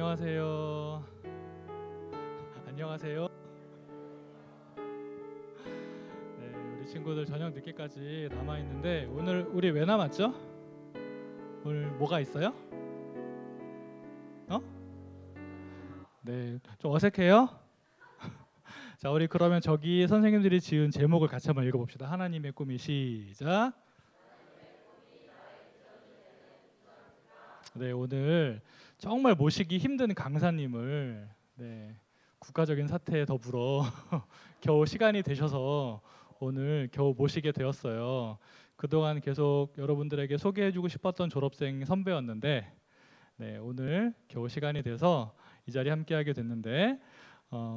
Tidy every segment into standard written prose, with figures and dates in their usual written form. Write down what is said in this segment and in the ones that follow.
안녕하세요. 안녕하세요. 네, 우리 친구들 저녁 늦게까지 남아 있는데 오늘 우리 왜 남았죠? 오늘 뭐가 있어요? 어? 네, 좀 어색해요? 자, 우리 그러면 저기 선생님들이 지은 제목을 같이 한번 읽어봅시다. 하나님의 꿈이 시작. 네, 오늘 정말 모시기 힘든 강사님을 국가적인 사태에 더불어 겨우 시간이 되셔서 오늘 겨우 모시게 되었어요. 그동안 계속 여러분들에게 소개해주고 싶었던 졸업생 선배였는데 오늘 겨우 시간이 돼서 이 자리에 함께하게 됐는데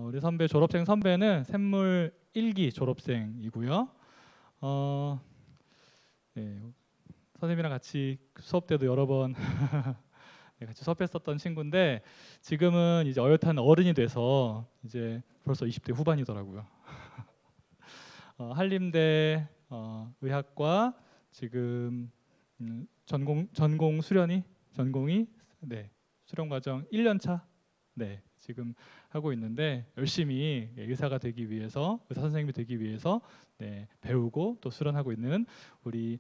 우리 졸업생 선배는 샘물 1기 졸업생이고요. 네, 선생님이랑 같이 수업 때도 여러 번 같이 수업했었던 친구인데 지금은 이제 어엿한 어른이 돼서 이제 벌써 20대 후반이더라고요. 한림대 의학과 지금 전공 전공이 수련 과정 1년 차 지금 하고 있는데 열심히 의사가 되기 위해서 의사 선생님이 되기 위해서 배우고 또 수련하고 있는 우리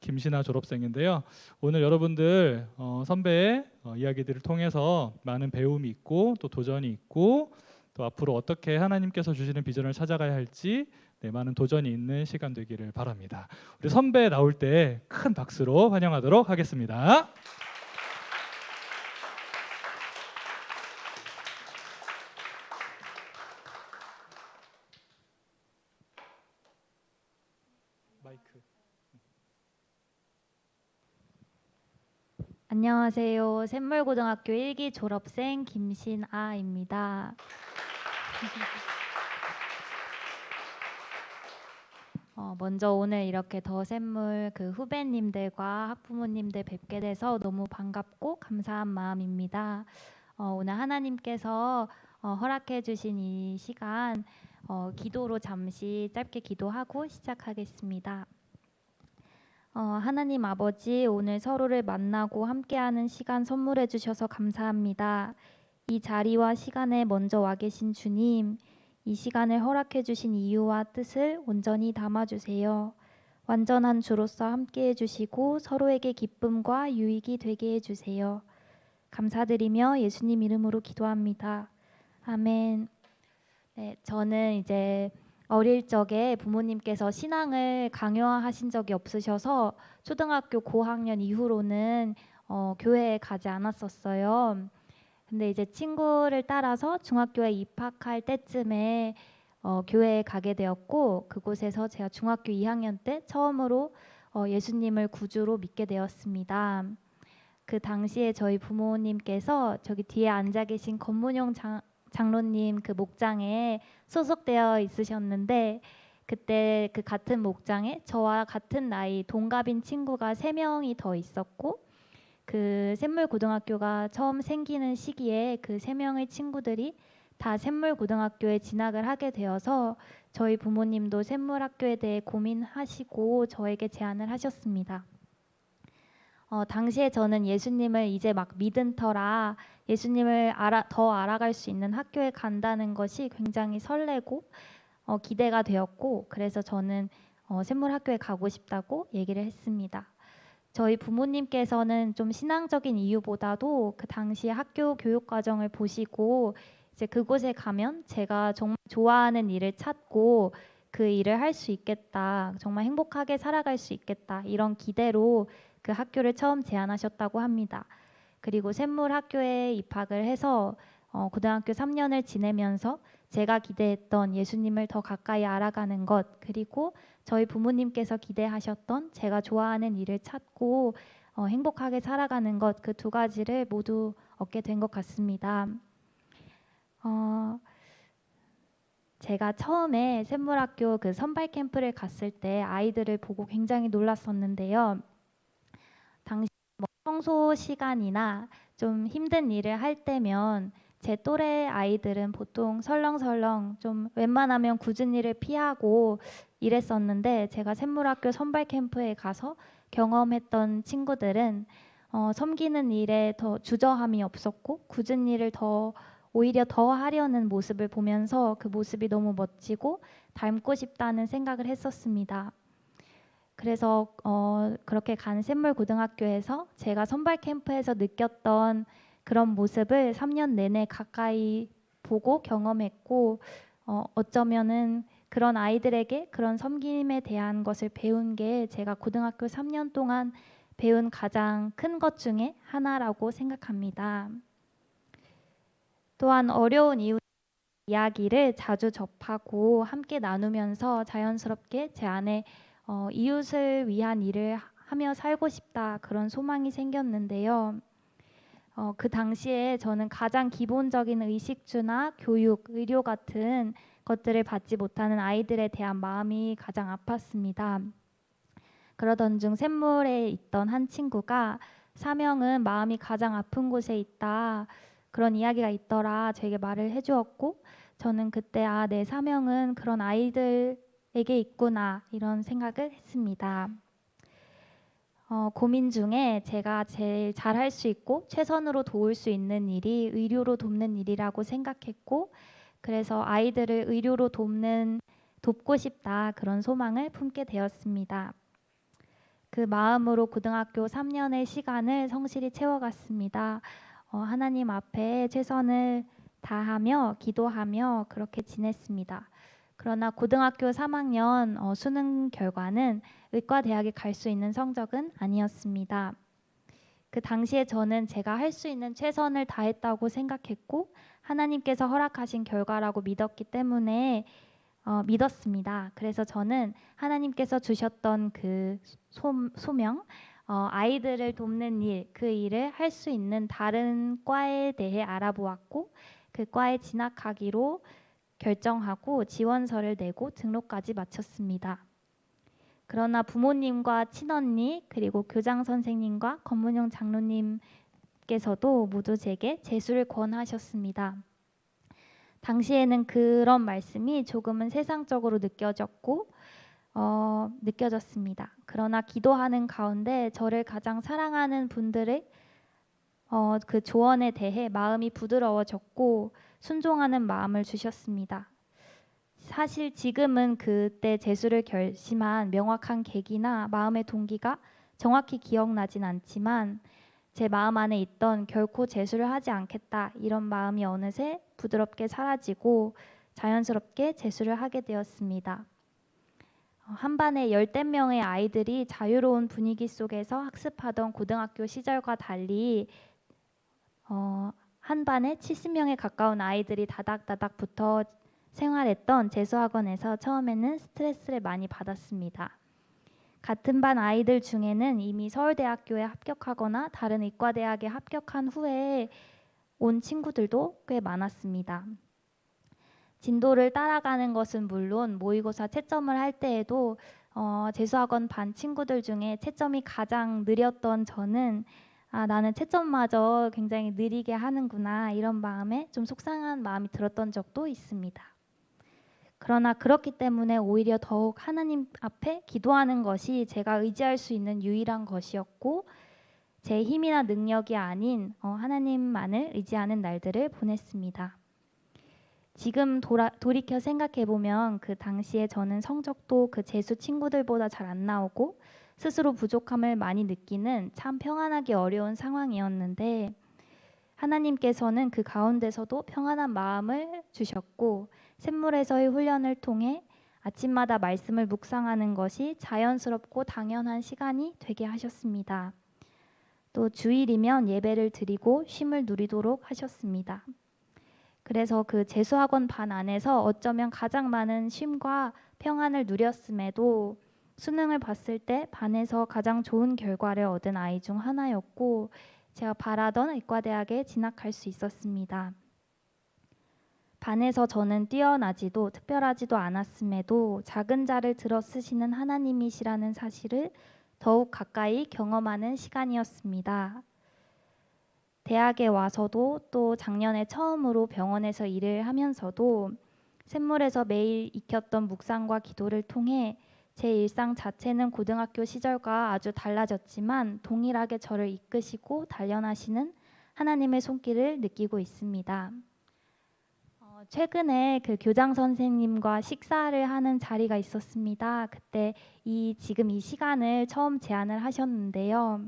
김신아 졸업생인데요. 오늘 여러분들 선배의 이야기들을 통해서 많은 배움이 있고 또 도전이 있고 또 앞으로 어떻게 하나님께서 주시는 비전을 찾아가야 할지 많은 도전이 있는 시간 되기를 바랍니다. 우리 선배 나올 때 큰 박수로 환영하도록 하겠습니다. 마이크. 안녕하세요. 샘물고등학교 1기 졸업생 김신아입니다. 먼저 오늘 이렇게 더 샘물 후배님들과 학부모님들 뵙게 돼서 너무 반갑고 감사한 마음입니다. 오늘 하나님께서 허락해 주신 이 시간 기도로 잠시 짧게 기도하고 시작하겠습니다. 하나님 아버지, 오늘 서로를 만나고 함께하는 시간 선물해 주셔서 감사합니다. 이 자리와 시간에 먼저 와 계신 주님, 이 시간을 허락해 주신 이유와 뜻을 온전히 담아주세요. 완전한 주로서 함께해 주시고 서로에게 기쁨과 유익이 되게 해주세요. 감사드리며 예수님 이름으로 기도합니다. 아멘. 네, 저는 이제 어릴 적에 부모님께서 신앙을 강요하신 적이 없으셔서 초등학교 고학년 이후로는 교회에 가지 않았었어요. 근데 이제 친구를 따라서 중학교에 입학할 때쯤에 교회에 가게 되었고, 그곳에서 제가 중학교 2학년 때 처음으로 예수님을 구주로 믿게 되었습니다. 그 당시에 저희 부모님께서 저기 뒤에 앉아 계신 권문용 장로님 그 목장에 소속되어 있으셨는데, 그때 그 같은 목장에 저와 같은 나이 동갑인 친구가 3명이 더 있었고, 그 샘물고등학교가 처음 생기는 시기에 그 3명의 친구들이 다 샘물고등학교에 진학을 하게 되어서 저희 부모님도 샘물학교에 대해 고민하시고 저에게 제안을 하셨습니다. 당시에 저는 예수님을 이제 막 믿은 터라 예수님을 더 알아갈 수 있는 학교에 간다는 것이 굉장히 설레고 기대가 되었고, 그래서 저는 샘물학교에 가고 싶다고 얘기를 했습니다. 저희 부모님께서는 좀 신앙적인 이유보다도 그 당시 학교 교육 과정을 보시고 이제 그곳에 가면 제가 정말 좋아하는 일을 찾고 그 일을 할 수 있겠다, 정말 행복하게 살아갈 수 있겠다, 이런 기대로 그 학교를 처음 제안하셨다고 합니다. 그리고 샘물학교에 입학을 해서 고등학교 3년을 지내면서 제가 기대했던 예수님을 더 가까이 알아가는 것, 그리고 저희 부모님께서 기대하셨던 제가 좋아하는 일을 찾고 행복하게 살아가는 것, 그 2가지를 모두 얻게 된 것 같습니다. 제가 처음에 샘물학교 그 선발 캠프를 갔을 때 아이들을 보고 굉장히 놀랐었는데요. 당시 청소 시간이나 좀 힘든 일을 할 때면 제 또래 아이들은 보통 설렁설렁 좀 웬만하면 굳은 일을 피하고 이랬었는데, 제가 샘물학교 선발 캠프에 가서 경험했던 친구들은 섬기는 일에 더 주저함이 없었고 굳은 일을 오히려 더 하려는 모습을 보면서 그 모습이 너무 멋지고 닮고 싶다는 생각을 했었습니다. 그래서 그렇게 간 샘물고등학교에서 제가 선발 캠프에서 느꼈던 그런 모습을 3년 내내 가까이 보고 경험했고 어쩌면은 그런 아이들에게 그런 섬김에 대한 것을 배운 게 제가 고등학교 3년 동안 배운 가장 큰 것 중에 하나라고 생각합니다. 또한 어려운 이야기를 자주 접하고 함께 나누면서 자연스럽게 제 안에 이웃을 위한 일을 하며 살고 싶다 그런 소망이 생겼는데요. 그 당시에 저는 가장 기본적인 의식주나 교육, 의료 같은 것들을 받지 못하는 아이들에 대한 마음이 가장 아팠습니다. 그러던 중 샘물에 있던 한 친구가 사명은 마음이 가장 아픈 곳에 있다. 그런 이야기가 있더라. 저에게 말을 해주었고 저는 그때 내 사명은 그런 아이들에게 있구나 이런 생각을 했습니다. 고민 중에 제가 제일 잘할 수 있고 최선으로 도울 수 있는 일이 의료로 돕는 일이라고 생각했고 그래서 아이들을 의료로 돕고 싶다 그런 소망을 품게 되었습니다. 그 마음으로 고등학교 3년의 시간을 성실히 채워갔습니다. 하나님 앞에 최선을 다하며 기도하며 그렇게 지냈습니다. 그러나 고등학교 3학년 수능 결과는 의과대학에 갈 수 있는 성적은 아니었습니다. 그 당시에 저는 제가 할 수 있는 최선을 다했다고 생각했고 하나님께서 허락하신 결과라고 믿었기 때문에 믿었습니다. 그래서 저는 하나님께서 주셨던 그 소명, 아이들을 돕는 일, 그 일을 할 수 있는 다른 과에 대해 알아보았고 그 과에 진학하기로 결정하고 지원서를 내고 등록까지 마쳤습니다. 그러나 부모님과 친언니 그리고 교장 선생님과 검문용 장로님께서도 모두 제게 재수를 권하셨습니다. 당시에는 그런 말씀이 조금은 세상적으로 느껴졌습니다. 그러나 기도하는 가운데 저를 가장 사랑하는 분들의 그 조언에 대해 마음이 부드러워졌고 순종하는 마음을 주셨습니다. 사실 지금은 그때 재수를 결심한 명확한 계기나 마음의 동기가 정확히 기억나진 않지만 제 마음 안에 있던 결코 재수를 하지 않겠다 이런 마음이 어느새 부드럽게 사라지고 자연스럽게 재수를 하게 되었습니다. 한 반에 10명의 아이들이 자유로운 분위기 속에서 학습하던 고등학교 시절과 달리 한 반에 70명에 가까운 아이들이 다닥다닥 붙어 생활했던 재수학원에서 처음에는 스트레스를 많이 받았습니다. 같은 반 아이들 중에는 이미 서울대학교에 합격하거나 다른 의과대학에 합격한 후에 온 친구들도 꽤 많았습니다. 진도를 따라가는 것은 물론 모의고사 채점을 할 때에도 재수학원 반 친구들 중에 채점이 가장 느렸던 저는 나는 채점마저 굉장히 느리게 하는구나 이런 마음에 좀 속상한 마음이 들었던 적도 있습니다. 그러나 그렇기 때문에 오히려 더욱 하나님 앞에 기도하는 것이 제가 의지할 수 있는 유일한 것이었고 제 힘이나 능력이 아닌 하나님만을 의지하는 날들을 보냈습니다. 지금 돌이켜 생각해보면 그 당시에 저는 성적도 그 재수 친구들보다 잘 안 나오고 스스로 부족함을 많이 느끼는 참 평안하기 어려운 상황이었는데 하나님께서는 그 가운데서도 평안한 마음을 주셨고 샘물에서의 훈련을 통해 아침마다 말씀을 묵상하는 것이 자연스럽고 당연한 시간이 되게 하셨습니다. 또 주일이면 예배를 드리고 쉼을 누리도록 하셨습니다. 그래서 그 재수학원 반 안에서 어쩌면 가장 많은 쉼과 평안을 누렸음에도 수능을 봤을 때 반에서 가장 좋은 결과를 얻은 아이 중 하나였고 제가 바라던 의과대학에 진학할 수 있었습니다. 반에서 저는 뛰어나지도 특별하지도 않았음에도 작은 자를 들어 쓰시는 하나님이시라는 사실을 더욱 가까이 경험하는 시간이었습니다. 대학에 와서도 또 작년에 처음으로 병원에서 일을 하면서도 샘물에서 매일 익혔던 묵상과 기도를 통해 제 일상 자체는 고등학교 시절과 아주 달라졌지만 동일하게 저를 이끄시고 단련하시는 하나님의 손길을 느끼고 있습니다. 최근에 그 교장 선생님과 식사를 하는 자리가 있었습니다. 그때 지금 이 시간을 처음 제안을 하셨는데요.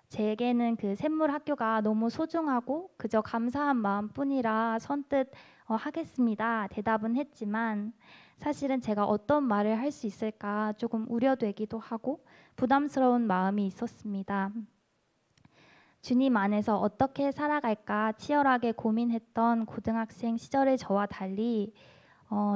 제게는 그 샘물 학교가 너무 소중하고 그저 감사한 마음뿐이라 선뜻 하겠습니다. 대답은 했지만 사실은 제가 어떤 말을 할 수 있을까 조금 우려되기도 하고 부담스러운 마음이 있었습니다. 주님 안에서 어떻게 살아갈까 치열하게 고민했던 고등학생 시절의 저와 달리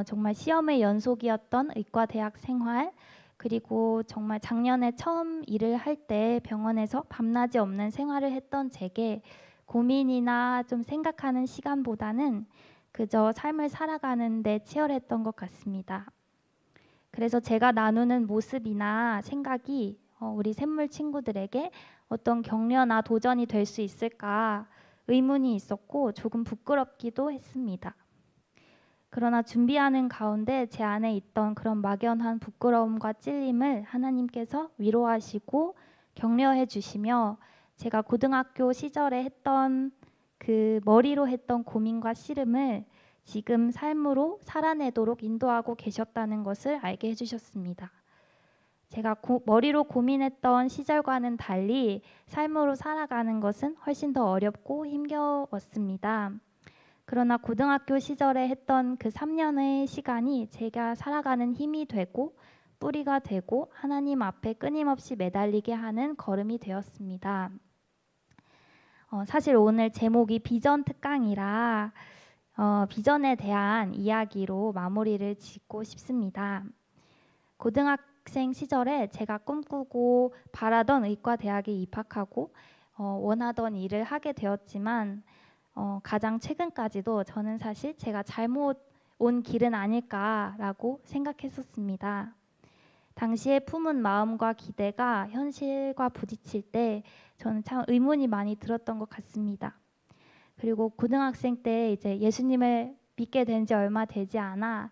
정말 시험의 연속이었던 의과대학 생활, 그리고 정말 작년에 처음 일을 할 때 병원에서 밤낮이 없는 생활을 했던 제게 고민이나 좀 생각하는 시간보다는 그저 삶을 살아가는 데 치열했던 것 같습니다. 그래서 제가 나누는 모습이나 생각이 우리 샘물 친구들에게 어떤 격려나 도전이 될 수 있을까 의문이 있었고 조금 부끄럽기도 했습니다. 그러나 준비하는 가운데 제 안에 있던 그런 막연한 부끄러움과 찔림을 하나님께서 위로하시고 격려해 주시며 제가 고등학교 시절에 했던 그 머리로 했던 고민과 씨름을 지금 삶으로 살아내도록 인도하고 계셨다는 것을 알게 해주셨습니다. 제가 머리로 고민했던 시절과는 달리 삶으로 살아가는 것은 훨씬 더 어렵고 힘겨웠습니다. 그러나 고등학교 시절에 했던 그 3년의 시간이 제가 살아가는 힘이 되고 뿌리가 되고 하나님 앞에 끊임없이 매달리게 하는 걸음이 되었습니다. 사실 오늘 제목이 비전 특강이라 비전에 대한 이야기로 마무리를 짓고 싶습니다. 고등학생 시절에 제가 꿈꾸고 바라던 의과대학에 입학하고 원하던 일을 하게 되었지만 가장 최근까지도 저는 사실 제가 잘못 온 길은 아닐까라고 생각했었습니다. 당시에 품은 마음과 기대가 현실과 부딪힐 때 저는 참 의문이 많이 들었던 것 같습니다. 그리고 고등학생 때 이제 예수님을 믿게 된 지 얼마 되지 않아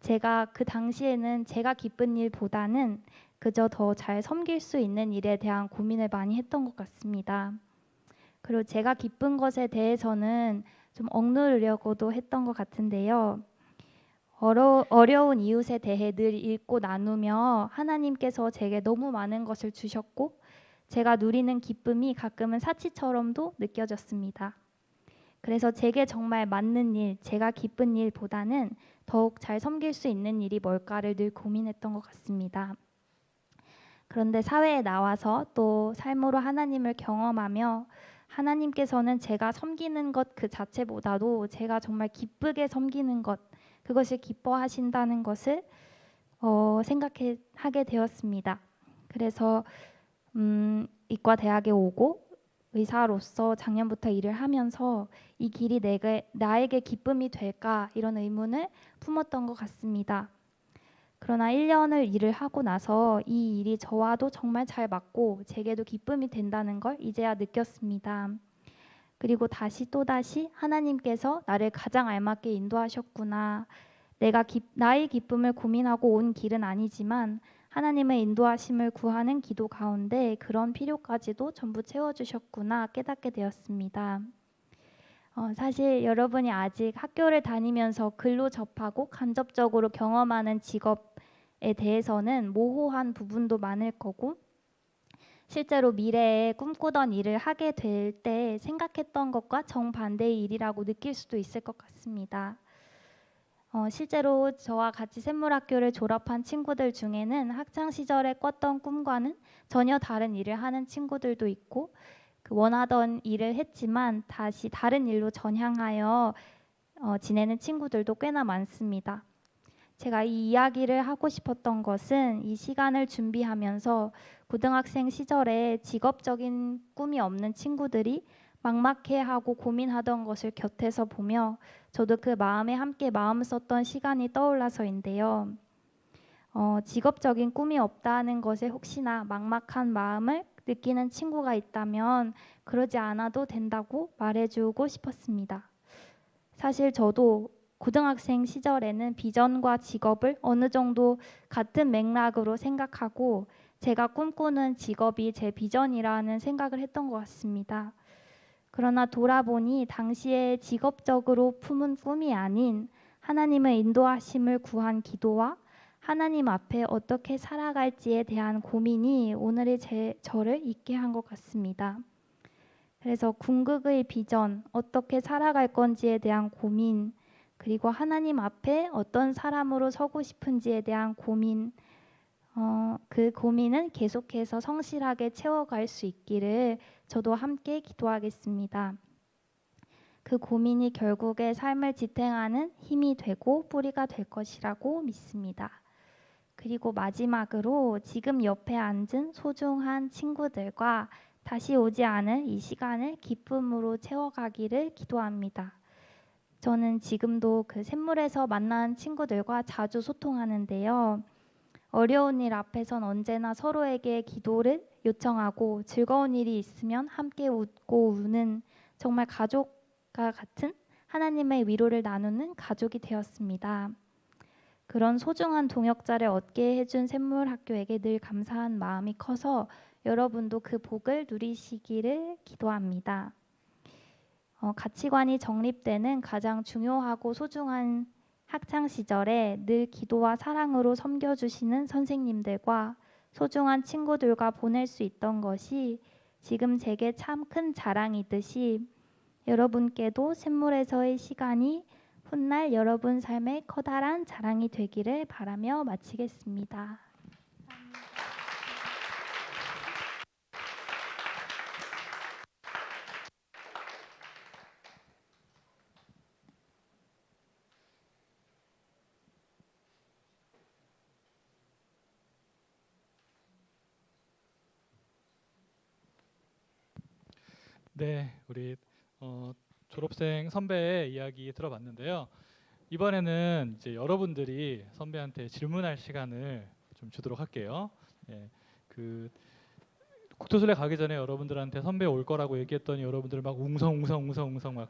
제가 그 당시에는 제가 기쁜 일보다는 그저 더 잘 섬길 수 있는 일에 대한 고민을 많이 했던 것 같습니다. 그리고 제가 기쁜 것에 대해서는 좀 억누르려고도 했던 것 같은데요. 어려운 이웃에 대해 늘 읽고 나누며 하나님께서 제게 너무 많은 것을 주셨고 제가 누리는 기쁨이 가끔은 사치처럼도 느껴졌습니다. 그래서 제게 정말 맞는 일, 제가 기쁜 일보다는 더욱 잘 섬길 수 있는 일이 뭘까를 늘 고민했던 것 같습니다. 그런데 사회에 나와서 또 삶으로 하나님을 경험하며 하나님께서는 제가 섬기는 것 그 자체보다도 제가 정말 기쁘게 섬기는 것, 그것을 기뻐하신다는 것을 생각하게 되었습니다. 그래서 이과대학에 오고 의사로서 작년부터 일을 하면서 이 길이 나에게 기쁨이 될까 이런 의문을 품었던 것 같습니다. 그러나 1년을 일을 하고 나서 이 일이 저와도 정말 잘 맞고 제게도 기쁨이 된다는 걸 이제야 느꼈습니다. 그리고 또다시 하나님께서 나를 가장 알맞게 인도하셨구나. 나의 기쁨을 고민하고 온 길은 아니지만 하나님의 인도하심을 구하는 기도 가운데 그런 필요까지도 전부 채워주셨구나 깨닫게 되었습니다. 사실 여러분이 아직 학교를 다니면서 글로 접하고 간접적으로 경험하는 직업에 대해서는 모호한 부분도 많을 거고 실제로 미래에 꿈꾸던 일을 하게 될 때 생각했던 것과 정반대의 일이라고 느낄 수도 있을 것 같습니다. 실제로 저와 같이 샘물학교를 졸업한 친구들 중에는 학창시절에 꿨던 꿈과는 전혀 다른 일을 하는 친구들도 있고 그 원하던 일을 했지만 다시 다른 일로 전향하여 지내는 친구들도 꽤나 많습니다. 제가 이 이야기를 하고 싶었던 것은 이 시간을 준비하면서 고등학생 시절에 직업적인 꿈이 없는 친구들이 막막해하고 고민하던 것을 곁에서 보며 저도 그 마음에 함께 마음 썼던 시간이 떠올라서인데요. 직업적인 꿈이 없다는 것에 혹시나 막막한 마음을 느끼는 친구가 있다면 그러지 않아도 된다고 말해주고 싶었습니다. 사실 저도 고등학생 시절에는 비전과 직업을 어느 정도 같은 맥락으로 생각하고 제가 꿈꾸는 직업이 제 비전이라는 생각을 했던 것 같습니다. 그러나 돌아보니 당시에 직업적으로 품은 꿈이 아닌 하나님의 인도하심을 구한 기도와 하나님 앞에 어떻게 살아갈지에 대한 고민이 오늘의 저를 있게 한 것 같습니다. 그래서 궁극의 비전, 어떻게 살아갈 건지에 대한 고민, 그리고 하나님 앞에 어떤 사람으로 서고 싶은지에 대한 고민, 그 고민은 계속해서 성실하게 채워갈 수 있기를 저도 함께 기도하겠습니다. 그 고민이 결국에 삶을 지탱하는 힘이 되고 뿌리가 될 것이라고 믿습니다. 그리고 마지막으로 지금 옆에 앉은 소중한 친구들과 다시 오지 않을 이 시간을 기쁨으로 채워가기를 기도합니다. 저는 지금도 그 샘물에서 만난 친구들과 자주 소통하는데요. 어려운 일 앞에선 언제나 서로에게 기도를 요청하고 즐거운 일이 있으면 함께 웃고 우는 정말 가족과 같은 하나님의 위로를 나누는 가족이 되었습니다. 그런 소중한 동역자를 얻게 해준 샘물학교에게 늘 감사한 마음이 커서 여러분도 그 복을 누리시기를 기도합니다. 가치관이 정립되는 가장 중요하고 소중한 학창 시절에 늘 기도와 사랑으로 섬겨주시는 선생님들과 소중한 친구들과 보낼 수 있던 것이 지금 제게 참 큰 자랑이듯이 여러분께도 샘물에서의 시간이 훗날 여러분 삶의 커다란 자랑이 되기를 바라며 마치겠습니다. 네, 우리 졸업생 선배의 이야기 들어봤는데요. 이번에는 이제 여러분들이 선배한테 질문할 시간을 좀 주도록 할게요. 예, 그 국토술래 가기 전에 여러분들한테 선배 올 거라고 얘기했더니 여러분들 막 웅성웅성 막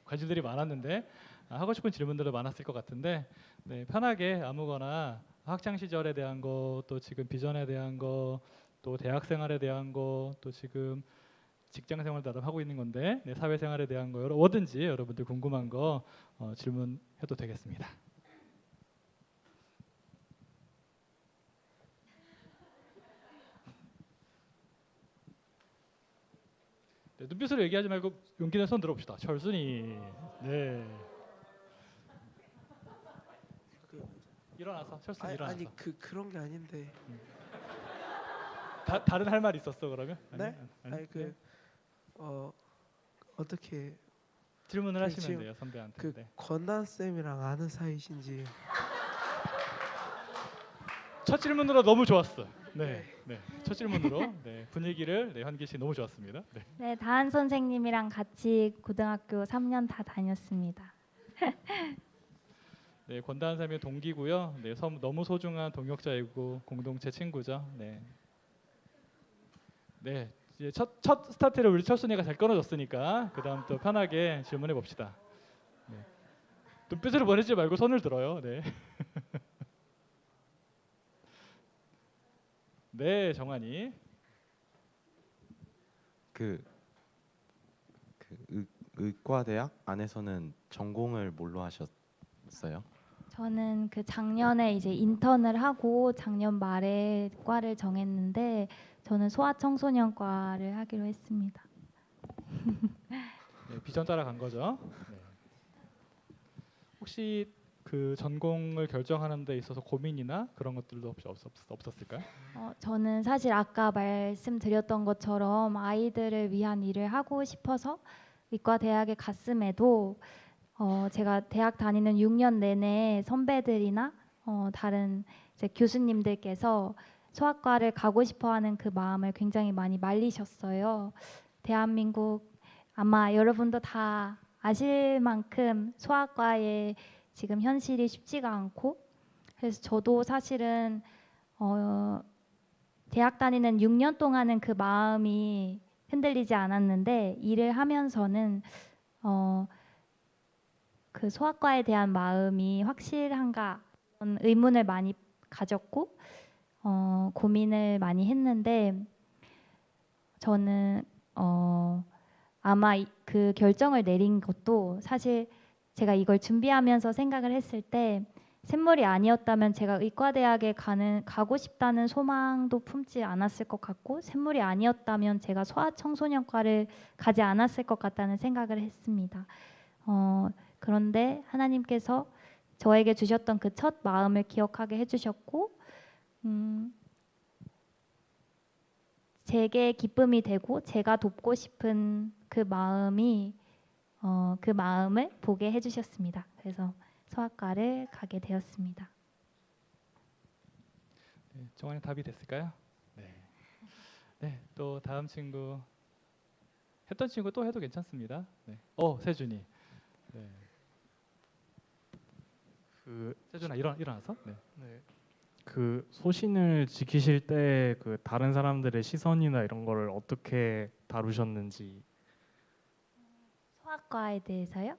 관심들이 많았는데 하고 싶은 질문들도 많았을 것 같은데 네, 편하게 아무거나 학창 시절에 대한 거, 또 지금 비전에 대한 거, 또 대학 생활에 대한 거, 또 지금 직장 생활도 나름 하고 있는 건데 네, 사회 생활에 대한 거 뭐든지 여러분들 궁금한 거 질문해도 되겠습니다. 네, 눈빛으로 얘기하지 말고 용기 내서 손 들어봅시다. 철순이. 네. 일어나서 철순이 일어나서. 아니 그런 게 아닌데. 다른 할 말 있었어 그러면? 네? 아니 그 어떻게 질문을 그 하시면 지금 돼요 선배한테. 그 네. 권단 쌤이랑 아는 사이신지. 첫 질문으로 너무 좋았어. 네, 네. 첫 질문으로 네, 분위기를 환기 씨 너무 좋았습니다. 네. 네, 다한 선생님이랑 같이 고등학교 3년 다 다녔습니다. 네, 권다한 쌤의 동기고요. 네, 너무 소중한 동역자이고 공동체 친구죠. 네. 네, 이제 첫 스타트를 우리 철순이가 잘 끊어줬으니까 그 다음 또 편하게 질문해 봅시다. 네. 눈빛으로 보내지 말고 손을 들어요. 네. 네, 정환이. 의과대학 안에서는 전공을 뭘로 하셨어요? 저는 그 작년에 이제 인턴을 하고 작년 말에 과를 정했는데 저는 소아청소년과를 하기로 했습니다. 네, 비전 따라간 거죠. 네. 혹시 그 전공을 결정하는 데 있어서 고민이나 그런 것들도 혹시 없었을까요? 저는 사실 아까 말씀드렸던 것처럼 아이들을 위한 일을 하고 싶어서 의과 대학에 갔음에도 제가 대학 다니는 6년 내내 선배들이나 다른 이제 교수님들께서 소아과를 가고 싶어하는 그 마음을 굉장히 많이 말리셨어요. 대한민국 아마 여러분도 다 아실 만큼 소아과의 지금 현실이 쉽지가 않고 그래서 저도 사실은 대학 다니는 6년 동안은 그 마음이 흔들리지 않았는데 일을 하면서는 그 소아과에 대한 마음이 확실한가 그런 의문을 많이 가졌고 고민을 많이 했는데 저는 아마 그 결정을 내린 것도 사실 제가 이걸 준비하면서 생각을 했을 때 샘물이 아니었다면 제가 의과대학에 가고 싶다는 소망도 품지 않았을 것 같고 샘물이 아니었다면 제가 소아청소년과를 가지 않았을 것 같다는 생각을 했습니다. 그런데 하나님께서 저에게 주셨던 그 첫 마음을 기억하게 해주셨고 제게 기쁨이 되고 제가 돕고 싶은 그 마음을 보게 해주셨습니다. 그래서 소아과를 가게 되었습니다. 네, 정환이 답이 됐을까요? 네. 네, 또 다음 친구 했던 친구 또 해도 괜찮습니다. 네. 세준이. 네. 세준아 일어나서. 네. 네. 그 소신을 지키실 때 그 다른 사람들의 시선이나 이런 거를 어떻게 다루셨는지. 소아과에 대해서요?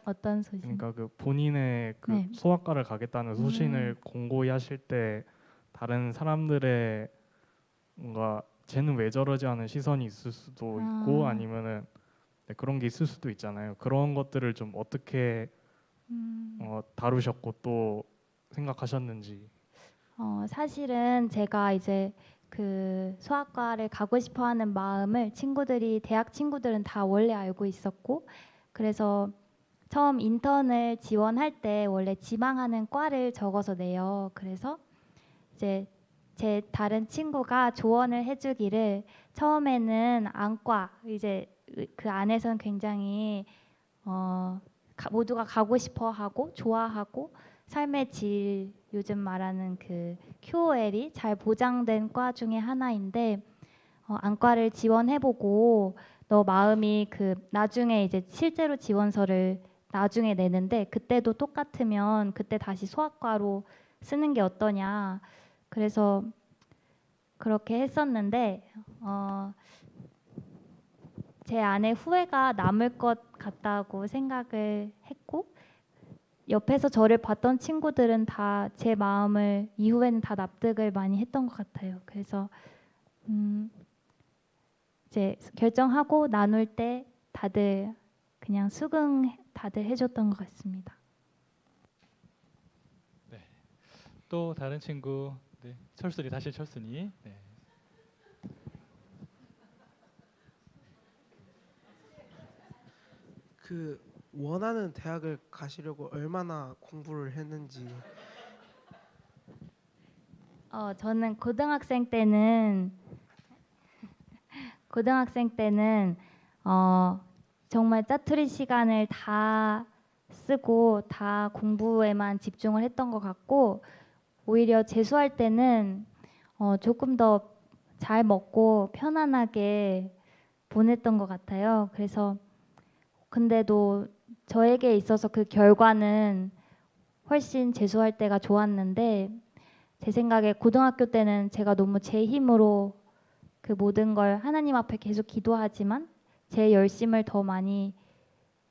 어떤 소신? 그러니까 그 본인의 그 네. 소아과를 가겠다는 소신을 공고히 하실 때 다른 사람들의 뭔가 쟤는 왜 저러지 하는 시선이 있을 수도 있고 아니면은 네, 그런 게 있을 수도 있잖아요. 그런 것들을 좀 어떻게 다루셨고 또 생각하셨는지. 사실은 제가 이제 그 소아과를 가고 싶어하는 마음을 대학 친구들은 다 원래 알고 있었고 그래서 처음 인턴을 지원할 때 원래 지망하는 과를 적어서 내요. 그래서 이제 제 다른 친구가 조언을 해주기를 처음에는 안과 이제 그 안에서는 굉장히 모두가 가고 싶어하고 좋아하고 삶의 질 요즘 말하는 그 QOL이 잘 보장된 과 중에 하나인데 안과를 지원해보고 너 마음이 그 나중에 이제 실제로 지원서를 나중에 내는데 그때도 똑같으면 그때 다시 소아과로 쓰는 게 어떠냐. 그래서 그렇게 했었는데 제 안에 후회가 남을 것 같다고 생각을 했고 옆에서 저를 봤던 친구들은 다 제 마음을 이후에는 다 납득을 많이 했던 것 같아요. 그래서 이제 결정하고 나눌 때 다들 그냥 수긍 다들 해줬던 것 같습니다. 또 다른 친구. 네. 철순이. 네. 그 원하는 대학을 가시려고 얼마나 공부를 했는지. 저는 고등학생 때는 정말 짜투리 시간을 다 쓰고 다 공부에만 집중을 했던 것 같고 오히려 재수할 때는 조금 더 잘 먹고 편안하게 보냈던 것 같아요. 그래서 근데도 저에게 있어서 그 결과는 훨씬 재수할 때가 좋았는데 제 생각에 고등학교 때는 제가 너무 제 힘으로 그 모든 걸 하나님 앞에 계속 기도하지만 제 열심을 더 많이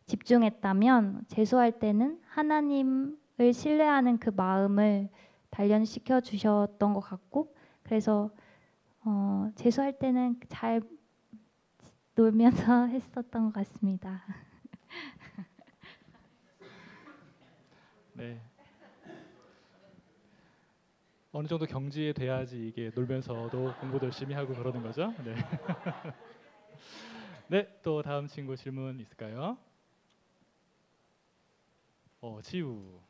집중했다면 재수할 때는 하나님을 신뢰하는 그 마음을 단련시켜 주셨던 것 같고 그래서 재수할 때는 잘 놀면서 했었던 것 같습니다. 네. 어느 정도 경지에 돼야지 이게 놀면서도 공부도 열심히 하고 그러는 거죠. 네. 네, 또 다음 친구 질문 있을까요? 지우.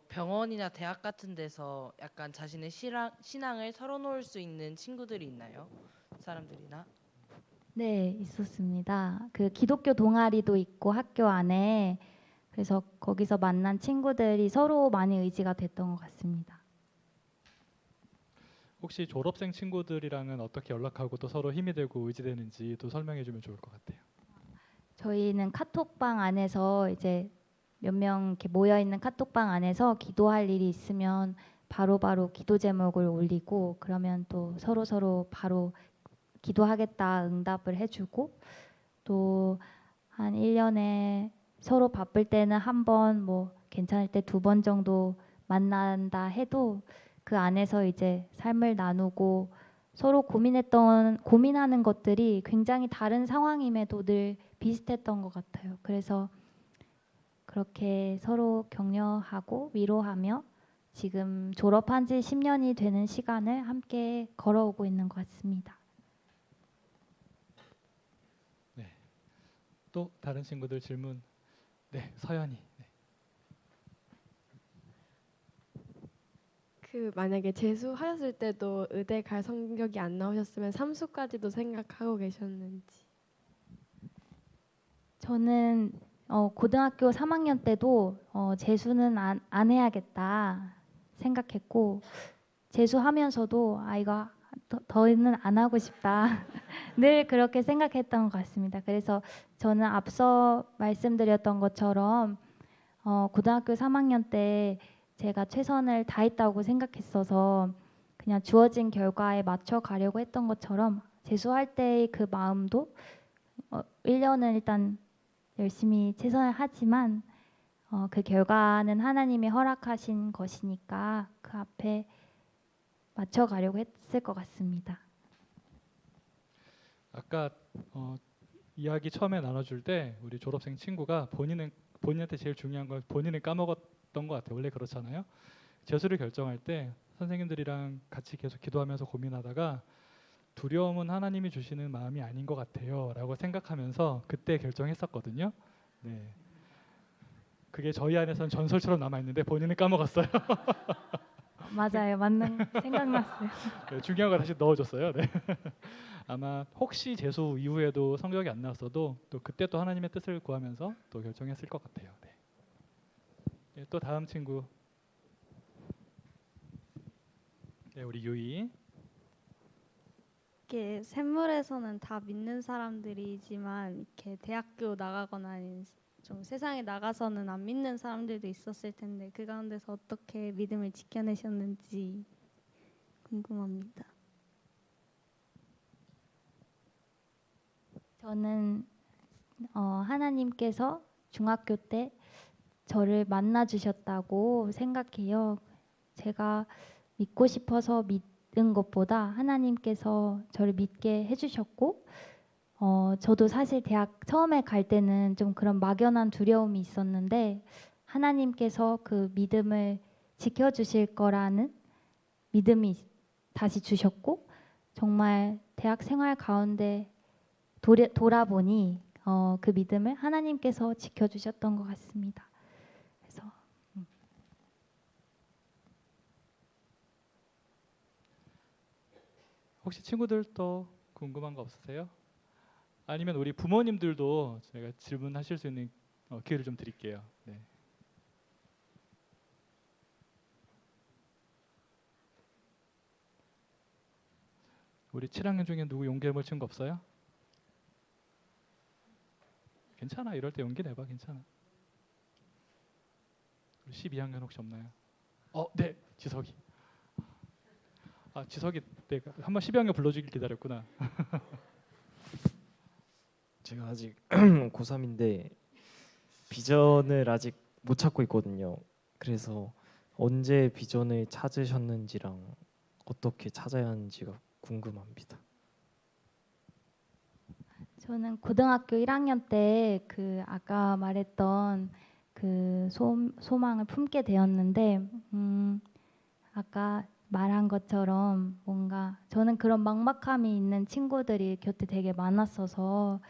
병원이나 대학 같은 데서 약간 자신의 신앙을 털어놓을 수 있는 친구들이 있나요? 사람들이나? 네, 있었습니다. 그 기독교 동아리도 있고 학교 안에 그래서 거기서 만난 친구들이 서로 많이 의지가 됐던 것 같습니다. 혹시 졸업생 친구들이랑은 어떻게 연락하고 또 서로 힘이 되고 의지되는지 또 설명해 주면 좋을 것 같아요. 저희는 카톡방 안에서 이제 몇 명 이렇게 모여 있는 카톡방 안에서 기도할 일이 있으면 바로바로 기도 제목을 올리고 그러면 또 서로 바로 기도하겠다 응답을 해주고 또 한 1년에 서로 바쁠 때는 한 번, 뭐 괜찮을 때 2번 정도 만난다 해도 그 안에서 이제 삶을 나누고 서로 고민하는 것들이 굉장히 다른 상황임에도 늘 비슷했던 것 같아요. 그래서 그렇게 서로 격려하고 위로하며 지금 졸업한 지 10년이 되는 시간을 함께 걸어오고 있는 것 같습니다. 또 다른 친구들 질문. 네, 서연이. 네. 그 만약에 재수하셨을 때도 의대 갈 성적이 안 나오셨으면 삼수까지도 생각하고 계셨는지. 저는 고등학교 3학년 때도 재수는 안 해야겠다 생각했고 재수하면서도 이거 더는 안 하고 싶다 늘 그렇게 생각했던 것 같습니다. 그래서 저는 앞서 말씀드렸던 것처럼 고등학교 3학년 때 제가 최선을 다했다고 생각했어서 그냥 주어진 결과에 맞춰 가려고 했던 것처럼 재수할 때의 그 마음도 1년은 일단 열심히 최선을 하지만 그 결과는 하나님이 허락하신 것이니까 그 앞에 맞춰 가려고 했을 것 같습니다. 아까 이야기 처음에 나눠줄 때 우리 졸업생 친구가 본인한테 제일 중요한 걸 본인은 까먹었던 것 같아요. 원래 그렇잖아요. 재수를 결정할 때 선생님들이랑 같이 계속 기도하면서 고민하다가 두려움은 하나님이 주시는 마음이 아닌 것 같아요라고 생각하면서 그때 결정했었거든요. 네. 그게 저희 안에서는 전설처럼 남아 있는데 본인은 까먹었어요. 맞아요, 맞는 생각났어요. 네, 중요한 거 다시 넣어줬어요. 네. 아마 혹시 재수 이후에도 성적이 안 나왔어도 또 그때 또 하나님의 뜻을 구하면서 또 결정했을 것 같아요. 네. 네, 또 다음 친구. 네, 우리 유이. 이렇게 샘물에서는 다 믿는 사람들이지만 이렇게 대학교 나가거나 아니면 좀 세상에 나가서는 안 믿는 사람들도 있었을 텐데 그 가운데서 어떻게 믿음을 지켜내셨는지 궁금합니다. 저는 하나님께서 중학교 때 저를 만나 주셨다고 생각해요. 제가 믿고 싶어서 믿은 것보다 하나님께서 저를 믿게 해주셨고 저도 사실 대학 처음에 갈 때는 좀 그런 막연한 두려움이 있었는데 하나님께서 그 믿음을 지켜주실 거라는 믿음이 다시 주셨고 정말 대학 생활 가운데 돌아보니 그 믿음을 하나님께서 지켜주셨던 것 같습니다. 그래서 혹시 친구들 또 궁금한 거 없으세요? 아니면 우리 부모님들도 제가 질문하실 수 있는 기회를 좀 드릴게요. 네. 우리 7학년 중에 누구 용기 내볼 친구 없어요? 괜찮아. 이럴 때 용기 내봐. 괜찮아. 우리 12학년 혹시 없나요? 네. 지석이. 지석이 내가 한번 12학년 불러주길 기다렸구나. 제가 아직 고3인데 비전을 아직 못 찾고 있거든요. 그래서 언제 비전을 찾으셨는지랑 어떻게 찾아야 하는지가 궁금합니다. 저는 고등학교 1학년 때 그 아까 말했던 그 소망을 품게 되었는데 아까 말한 것처럼 뭔가 저는 그런 막막함이 있는 친구들이 곁에 되게 많았어서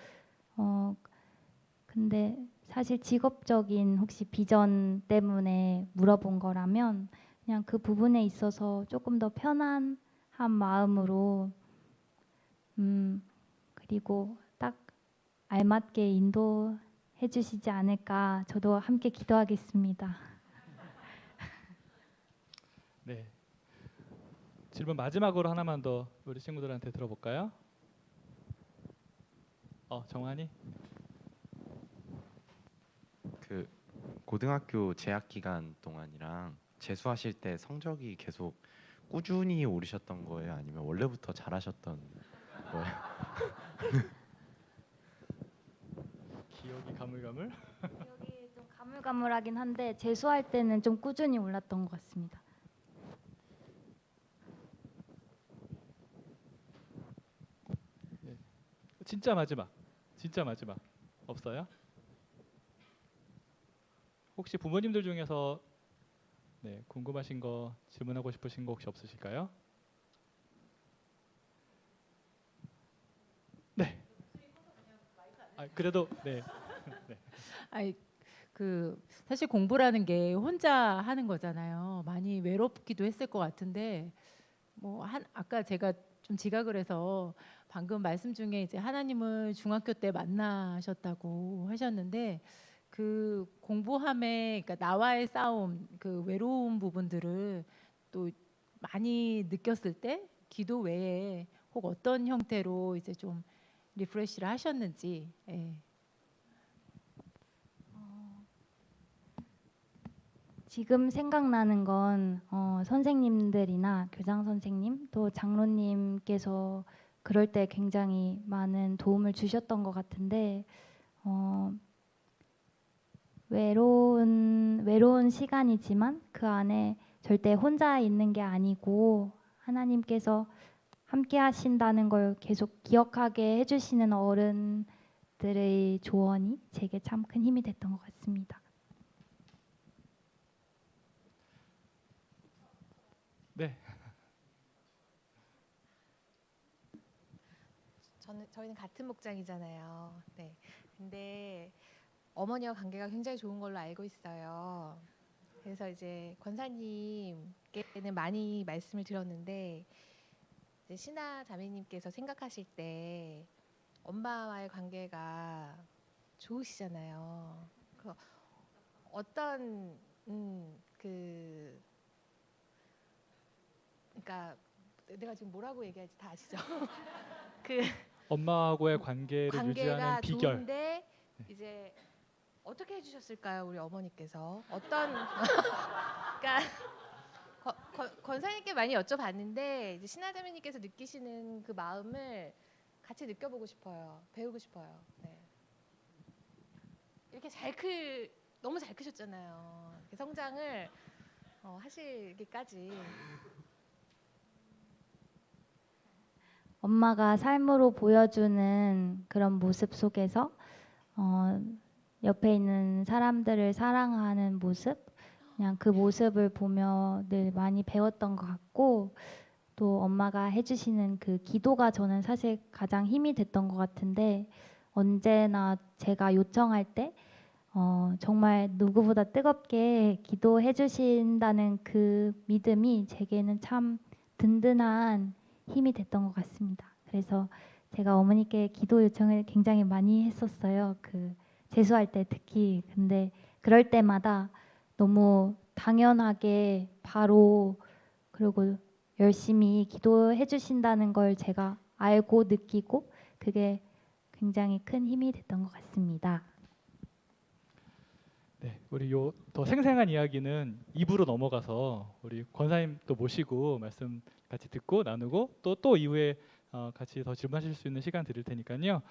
근데 사실 직업적인 혹시 비전 때문에 물어본 거라면 그냥 그 부분에 있어서 조금 더 편안한 마음으로 그리고 딱 알맞게 인도해 주시지 않을까 저도 함께 기도하겠습니다. 네. 질문 마지막으로 하나만 더 우리 친구들한테 들어볼까요? 정환이. 그 고등학교 재학 기간 동안이랑 재수하실 때 성적이 계속 꾸준히 오르셨던 거예요? 아니면 원래부터 잘하셨던 거예요? 기억이 가물가물. 기억이 좀 가물가물하긴 한데 재수할 때는 좀 꾸준히 올랐던 것 같습니다. 진짜 마지막. 진짜 마지막. 없어요? 혹시 부모님들 중에서 네, 궁금하신 거 질문하고 싶으신 거 혹시 없으실까요? 네. 그래도 네. 아이 그 사실 공부라는 게 혼자 하는 거잖아요. 많이 외롭기도 했을 것 같은데 뭐 아까 제가 좀 지각을 해서 방금 말씀 중에 이제 하나님을 중학교 때 만나셨다고 하셨는데 그 공부함에 그러니까 나와의 싸움, 그 외로운 부분들을 또 많이 느꼈을 때 기도 외에 혹 어떤 형태로 이제 좀 리프레시를 하셨는지. 예. 지금 생각나는 건 선생님들이나 교장 선생님 또 장로님께서 그럴 때 굉장히 많은 도움을 주셨던 것 같은데 외로운 시간이지만 그 안에 절대 혼자 있는 게 아니고 하나님께서 함께 하신다는 걸 계속 기억하게 해주시는 어른들의 조언이 제게 참 큰 힘이 됐던 것 같습니다. 네. 저희는 같은 목장이잖아요. 네. 근데 어머니와 관계가 굉장히 좋은 걸로 알고 있어요. 그래서 이제 권사님께는 많이 말씀을 들었는데 이제 신하 자매님께서 생각하실 때 엄마와의 관계가 좋으시잖아요. 그 어떤 그러니까 내가 지금 뭐라고 얘기할지 다 아시죠? 그 엄마하고의 관계를 유지하는 관계가 비결. 좋은데 이제 어떻게 해주셨을까요, 우리 어머니께서? 어떤 그러니까 권사님께 많이 여쭤봤는데 이제 신하자매님께서 느끼시는 그 마음을 같이 느껴보고 싶어요, 배우고 싶어요. 네. 이렇게 너무 잘 크셨잖아요. 이렇게 성장을 하시기까지. 엄마가 삶으로 보여주는 그런 모습 속에서 옆에 있는 사람들을 사랑하는 모습, 그냥 그 모습을 보며 늘 많이 배웠던 것 같고 또 엄마가 해주시는 그 기도가 저는 사실 가장 힘이 됐던 것 같은데 언제나 제가 요청할 때 정말 누구보다 뜨겁게 기도해 주신다는 그 믿음이 제게는 참 든든한 힘이 됐던 것 같습니다. 그래서 제가 어머니께 기도 요청을 굉장히 많이 했었어요. 그 재수할 때 특히. 근데 그럴 때마다 너무 당연하게 바로 그리고 열심히 기도해 주신다는 걸 제가 알고 느끼고 그게 굉장히 큰 힘이 됐던 것 같습니다. 네, 우리 요 더 생생한 이야기는 2부로 넘어가서 우리 권사님 또 모시고 말씀 같이 듣고 나누고 또 이후에 같이 더 질문하실 수 있는 시간 드릴 테니까요.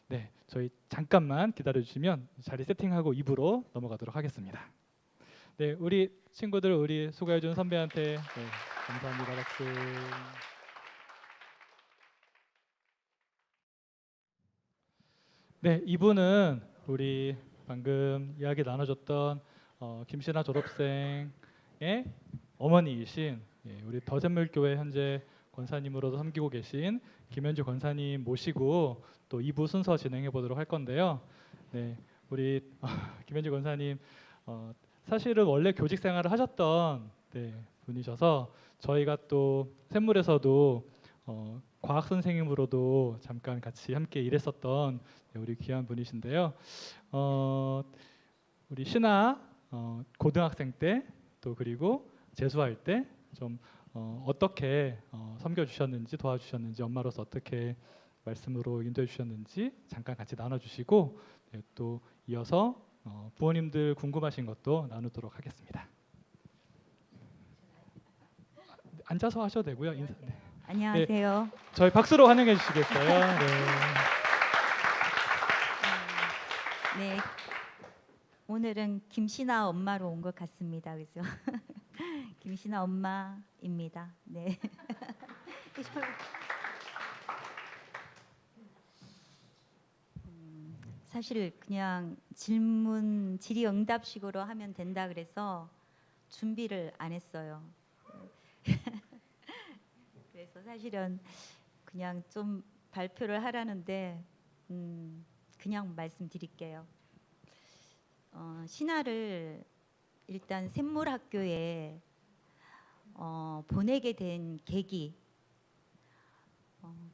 네, 저희 잠깐만 기다려 주시면 자리 세팅하고 2부로 넘어가도록 하겠습니다. 네, 우리 친구들 우리 수고해 준 선배한테 네, 감사합니다. 박수. 네, 2부는 우리 방금 이야기 나눠줬던 김신아 졸업생의 어머니이신 우리 더샘물교회 현재 권사님으로도 섬기고 계신 김현주 권사님 모시고 또 2부 순서 진행해 보도록 할 건데요. 네, 우리 김현주 권사님 사실은 원래 교직 생활을 하셨던 분이셔서 저희가 또 샘물에서도 과학 선생님으로도 잠깐 같이 함께 일했었던 우리 귀한 분이신데요. 우리 신하 고등학생 때 또 그리고 재수할 때 좀 어떻게 섬겨주셨는지 도와주셨는지 엄마로서 어떻게 말씀으로 인도해 주셨는지 잠깐 같이 나눠주시고 또 이어서 부모님들 궁금하신 것도 나누도록 하겠습니다. 앉아서 하셔도 되고요. 인사. 네. 안녕하세요. 네, 저희 박수로 환영해 주시겠어요? 네. 네, 오늘은 김신아 엄마로 온 것 같습니다. 그죠? 김신아 엄마입니다. 네. 사실 그냥 질문 질의응답식으로 하면 된다 그래서 준비를 안 했어요. 그래서 사실은 그냥 좀 발표를 하라는데 그냥 말씀드릴게요. 신아를 일단 샘물학교에 보내게 된 계기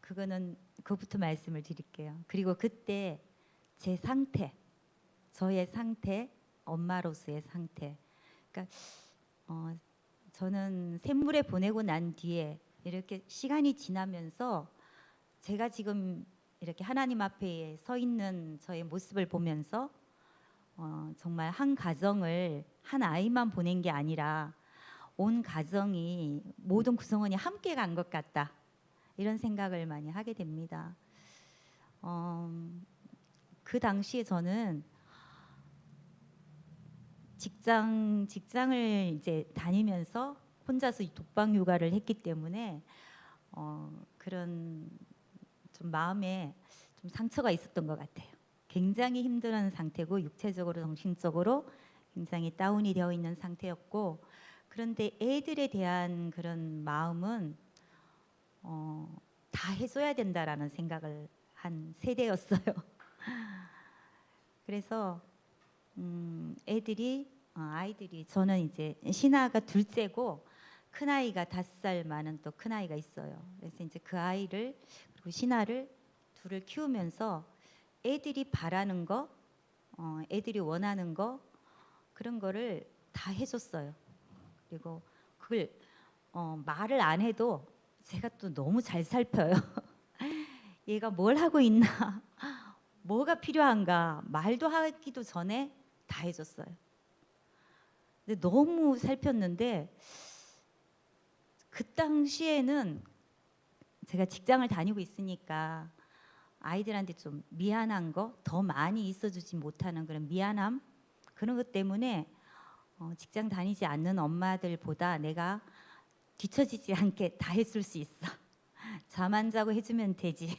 그거부터 말씀을 드릴게요. 그리고 그때 제 상태, 저의 상태, 엄마로서의 상태. 그러니까 저는 샘물에 보내고 난 뒤에 이렇게 시간이 지나면서 제가 지금 이렇게 하나님 앞에 서 있는 저의 모습을 보면서 정말 한 가정을 한 아이만 보낸 게 아니라 온 가정이 모든 구성원이 함께 간 것 같다. 이런 생각을 많이 하게 됩니다. 그 당시에 저는 직장을 이제 다니면서 혼자서 독방 육아를 했기 때문에 그런 좀 마음에 좀 상처가 있었던 것 같아요. 굉장히 힘든 상태고 육체적으로 정신적으로 굉장히 다운이 되어 있는 상태였고 그런데 애들에 대한 그런 마음은 다 해줘야 된다라는 생각을 한 세대였어요. 그래서 아이들이 저는 이제 신아가 둘째고 큰 아이가 5살 많은 또 큰 아이가 있어요. 그래서 이제 그 아이를 그리고 신아를 둘을 키우면서 애들이 바라는 거, 애들이 원하는 거 그런 거를 다 해줬어요. 그리고 그걸 말을 안 해도 제가 또 너무 잘 살펴요. 얘가 뭘 하고 있나, 뭐가 필요한가 말도 하기도 전에 다 해줬어요. 근데 너무 살폈는데 그 당시에는 제가 직장을 다니고 있으니까 아이들한테 좀 미안한 거 더 많이 있어주지 못하는 그런 미안함 그런 것 때문에 직장 다니지 않는 엄마들보다 내가 뒤처지지 않게 다 해줄 수 있어. 잠 안 자고 해주면 되지.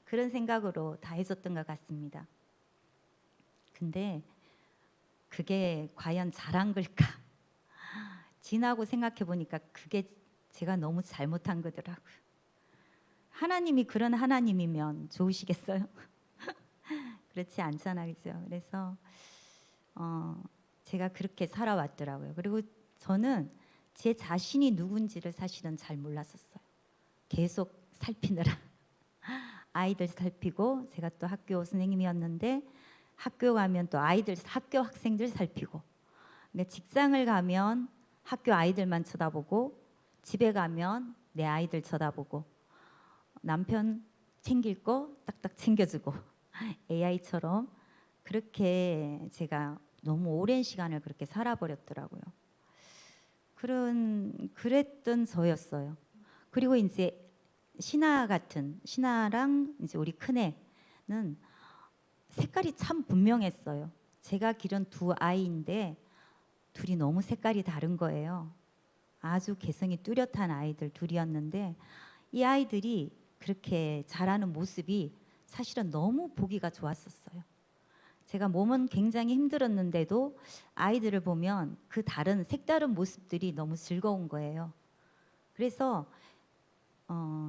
그런 생각으로 다 해줬던 것 같습니다. 근데 그게 과연 잘한 걸까? 지나고 생각해 보니까 그게 제가 너무 잘못한 거더라고요. 하나님이 그런 하나님이면 좋으시겠어요? 그렇지 않잖아, 그죠? 그래서 제가 그렇게 살아왔더라고요. 그리고 저는 제 자신이 누군지를 사실은 잘 몰랐었어요. 계속 살피느라 아이들 살피고 제가 또 학교 선생님이었는데 학교 가면 또 학교 학생들 살피고 근데 직장을 가면 학교 아이들만 쳐다보고 집에 가면 내 아이들 쳐다보고 남편 챙길 거 딱딱 챙겨주고 AI처럼 그렇게 제가 너무 오랜 시간을 그렇게 살아버렸더라고요. 그랬던 저였어요. 그리고 이제 신아랑 이제 우리 큰애는 색깔이 참 분명했어요. 제가 기른 두 아이인데 둘이 너무 색깔이 다른 거예요. 아주 개성이 뚜렷한 아이들 둘이었는데 이 아이들이 그렇게 자라는 모습이 사실은 너무 보기가 좋았었어요. 제가 몸은 굉장히 힘들었는데도 아이들을 보면 그 색다른 모습들이 너무 즐거운 거예요. 그래서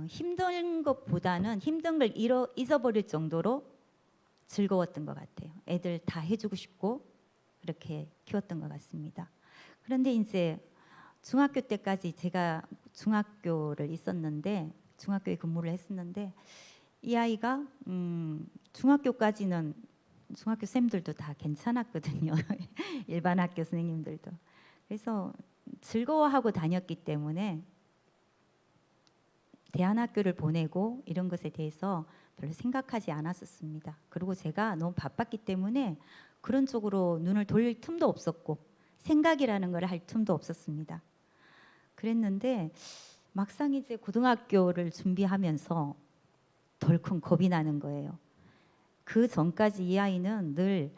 힘든 것보다는 힘든 걸 잊어버릴 정도로 즐거웠던 것 같아요. 애들 다 해주고 싶고 그렇게 키웠던 것 같습니다. 그런데 이제 중학교 때까지 제가 중학교를 있었는데 중학교에 근무를 했었는데 이 아이가 중학교까지는 중학교 쌤들도 다 괜찮았거든요. 일반 학교 선생님들도. 그래서 즐거워하고 다녔기 때문에 대안학교를 보내고 이런 것에 대해서 별로 생각하지 않았었습니다. 그리고 제가 너무 바빴기 때문에 그런 쪽으로 눈을 돌릴 틈도 없었고 생각이라는 걸 할 틈도 없었습니다. 그랬는데 막상 이제 고등학교를 준비하면서 덜컥 겁이 나는 거예요. 그 전까지 이 아이는 늘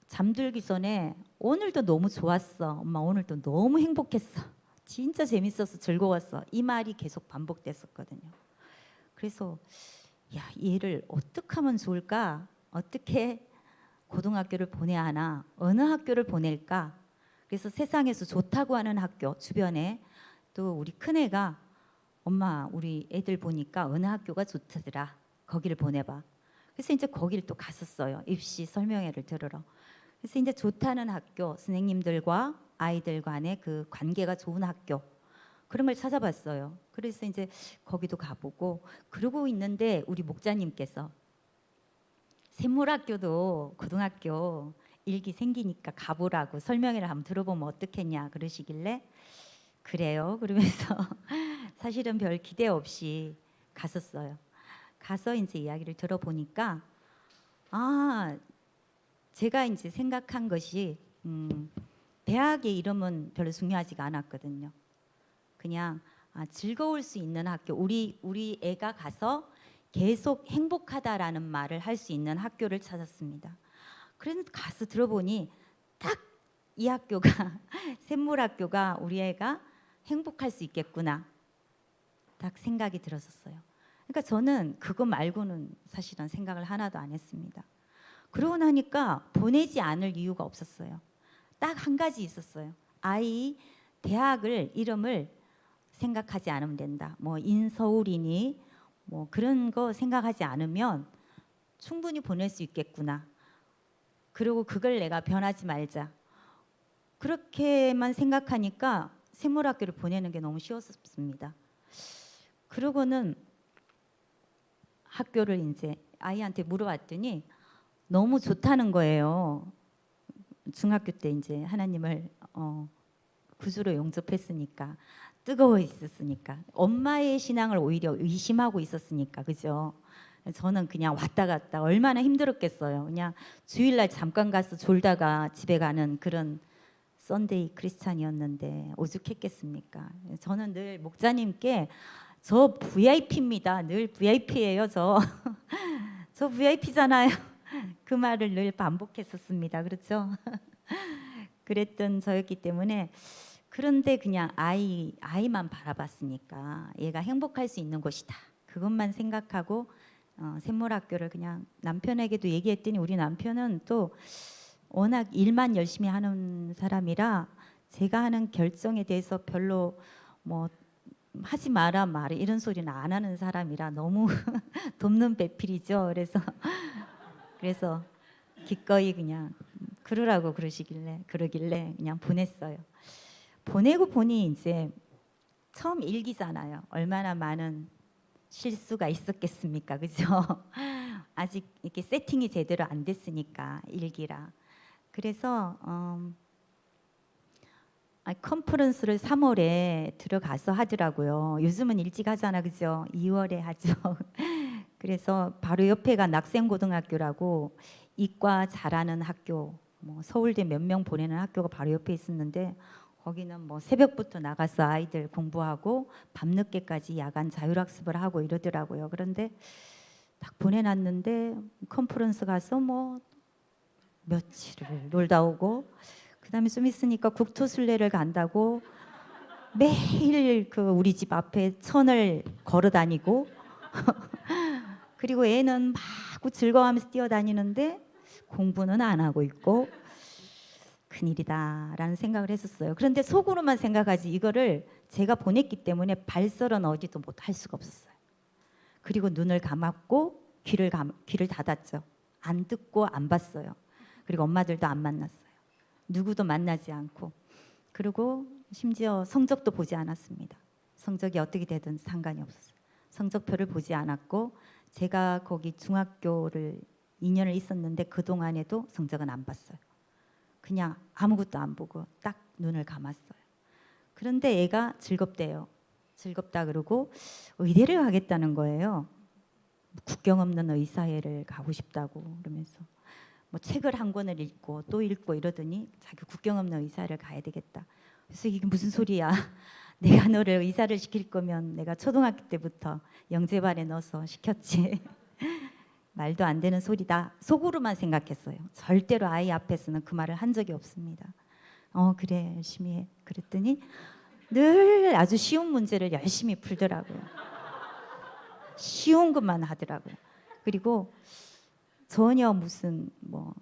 잠들기 전에 오늘도 너무 좋았어. 엄마 오늘도 너무 행복했어. 진짜 재밌었어. 즐거웠어. 이 말이 계속 반복됐었거든요. 그래서 야, 얘를 어떻게 하면 좋을까? 어떻게 고등학교를 보내야 하나? 어느 학교를 보낼까? 그래서 세상에서 좋다고 하는 학교 주변에 또 우리 큰애가 엄마 우리 애들 보니까 어느 학교가 좋다더라. 거기를 보내봐. 그래서 이제 거기를 또 갔었어요. 입시 설명회를 들으러. 그래서 이제 좋다는 학교, 선생님들과 아이들 간의 그 관계가 좋은 학교 그런 걸 찾아봤어요. 그래서 이제 거기도 가보고 그러고 있는데 우리 목자님께서 샘물학교도 고등학교 일기 생기니까 가보라고 설명회를 한번 들어보면 어떻겠냐 그러시길래 그래요. 그러면서 사실은 별 기대 없이 갔었어요. 가서 이제 이야기를 들어보니까 제가 이제 생각한 것이 대학의 이름은 별로 중요하지가 않았거든요. 그냥 즐거울 수 있는 학교, 우리 애가 가서 계속 행복하다라는 말을 할 수 있는 학교를 찾았습니다. 그래서 가서 들어보니 딱 이 학교가 샘물학교가 우리 애가 행복할 수 있겠구나. 딱 생각이 들었었어요. 그러니까 저는 그거 말고는 사실은 생각을 하나도 안 했습니다. 그러고 나니까 보내지 않을 이유가 없었어요. 딱 한 가지 있었어요. 아이 대학을 이름을 생각하지 않으면 된다. 뭐 인서울이니 뭐 그런 거 생각하지 않으면 충분히 보낼 수 있겠구나. 그리고 그걸 내가 변하지 말자. 그렇게만 생각하니까 샘물학교를 보내는 게 너무 쉬웠습니다. 그러고는 학교를 이제 아이한테 물어봤더니 너무 좋다는 거예요. 중학교 때 이제 하나님을 구주로 영접했으니까 뜨거워 있었으니까 엄마의 신앙을 오히려 의심하고 있었으니까 그죠? 저는 그냥 왔다 갔다 얼마나 힘들었겠어요. 그냥 주일날 잠깐 가서 졸다가 집에 가는 그런 썬데이 크리스찬이었는데 오죽했겠습니까? 저는 늘 목자님께 저 VIP입니다. 늘 VIP예요. 저 VIP잖아요. 그 말을 늘 반복했었습니다. 그렇죠? 그랬던 저였기 때문에 그런데 그냥 아이만 바라봤으니까 얘가 행복할 수 있는 곳이다. 그것만 생각하고 샘물학교를 그냥 남편에게도 얘기했더니 우리 남편은 또 워낙 일만 열심히 하는 사람이라 제가 하는 결정에 대해서 별로 뭐 하지 마라 이런 소리는 안 하는 사람이라 너무 돕는 배필이죠. 그래서 기꺼이 그냥 그러라고 그러길래 그냥 보냈어요. 보내고 보니 이제 처음 일기잖아요. 얼마나 많은 실수가 있었겠습니까, 그죠? 아직 이렇게 세팅이 제대로 안 됐으니까 일기라. 그래서 컨퍼런스를 3월에 들어가서 하더라고요. 요즘은 일찍 하잖아, 그죠? 2월에 하죠. 그래서 바로 옆에가 낙생고등학교라고 이과 잘하는 학교, 뭐 서울대 몇 명 보내는 학교가 바로 옆에 있었는데 거기는 뭐 새벽부터 나가서 아이들 공부하고 밤늦게까지 야간 자율학습을 하고 이러더라고요. 그런데 딱 보내놨는데 컨퍼런스 가서 뭐 며칠을 놀다 오고 그다음에 좀 있으니까 국토순례를 간다고 매일 그 우리 집 앞에 천을 걸어 다니고 그리고 애는 막 즐거워하면서 뛰어다니는데 공부는 안 하고 있고 큰일이다라는 생각을 했었어요. 그런데 속으로만 생각하지 이거를 제가 보냈기 때문에 발설은 어디도 못 할 수가 없었어요. 그리고 눈을 감았고 귀를 닫았죠. 안 듣고 안 봤어요. 그리고 엄마들도 안 만났어요. 누구도 만나지 않고 그리고 심지어 성적도 보지 않았습니다. 성적이 어떻게 되든 상관이 없었어요. 성적표를 보지 않았고 제가 거기 중학교를 2년을 있었는데 그동안에도 성적은 안 봤어요. 그냥 아무것도 안 보고 딱 눈을 감았어요. 그런데 애가 즐겁대요. 즐겁다 그러고 의대를 가겠다는 거예요. 국경 없는 의사회를 가고 싶다고 그러면서 뭐 책을 한 권을 읽고 또 읽고 이러더니 자기 국경 없는 의사를 가야 되겠다. 그래서 이게 무슨 소리야? 내가 너를 의사를 시킬 거면 내가 초등학교 때부터 영재반에 넣어서 시켰지. 말도 안 되는 소리다. 속으로만 생각했어요. 절대로 아이 앞에서는 그 말을 한 적이 없습니다. 그래 열심히 해. 그랬더니 늘 아주 쉬운 문제를 열심히 풀더라고요. 쉬운 것만 하더라고요. 그리고 전혀 무슨 뭐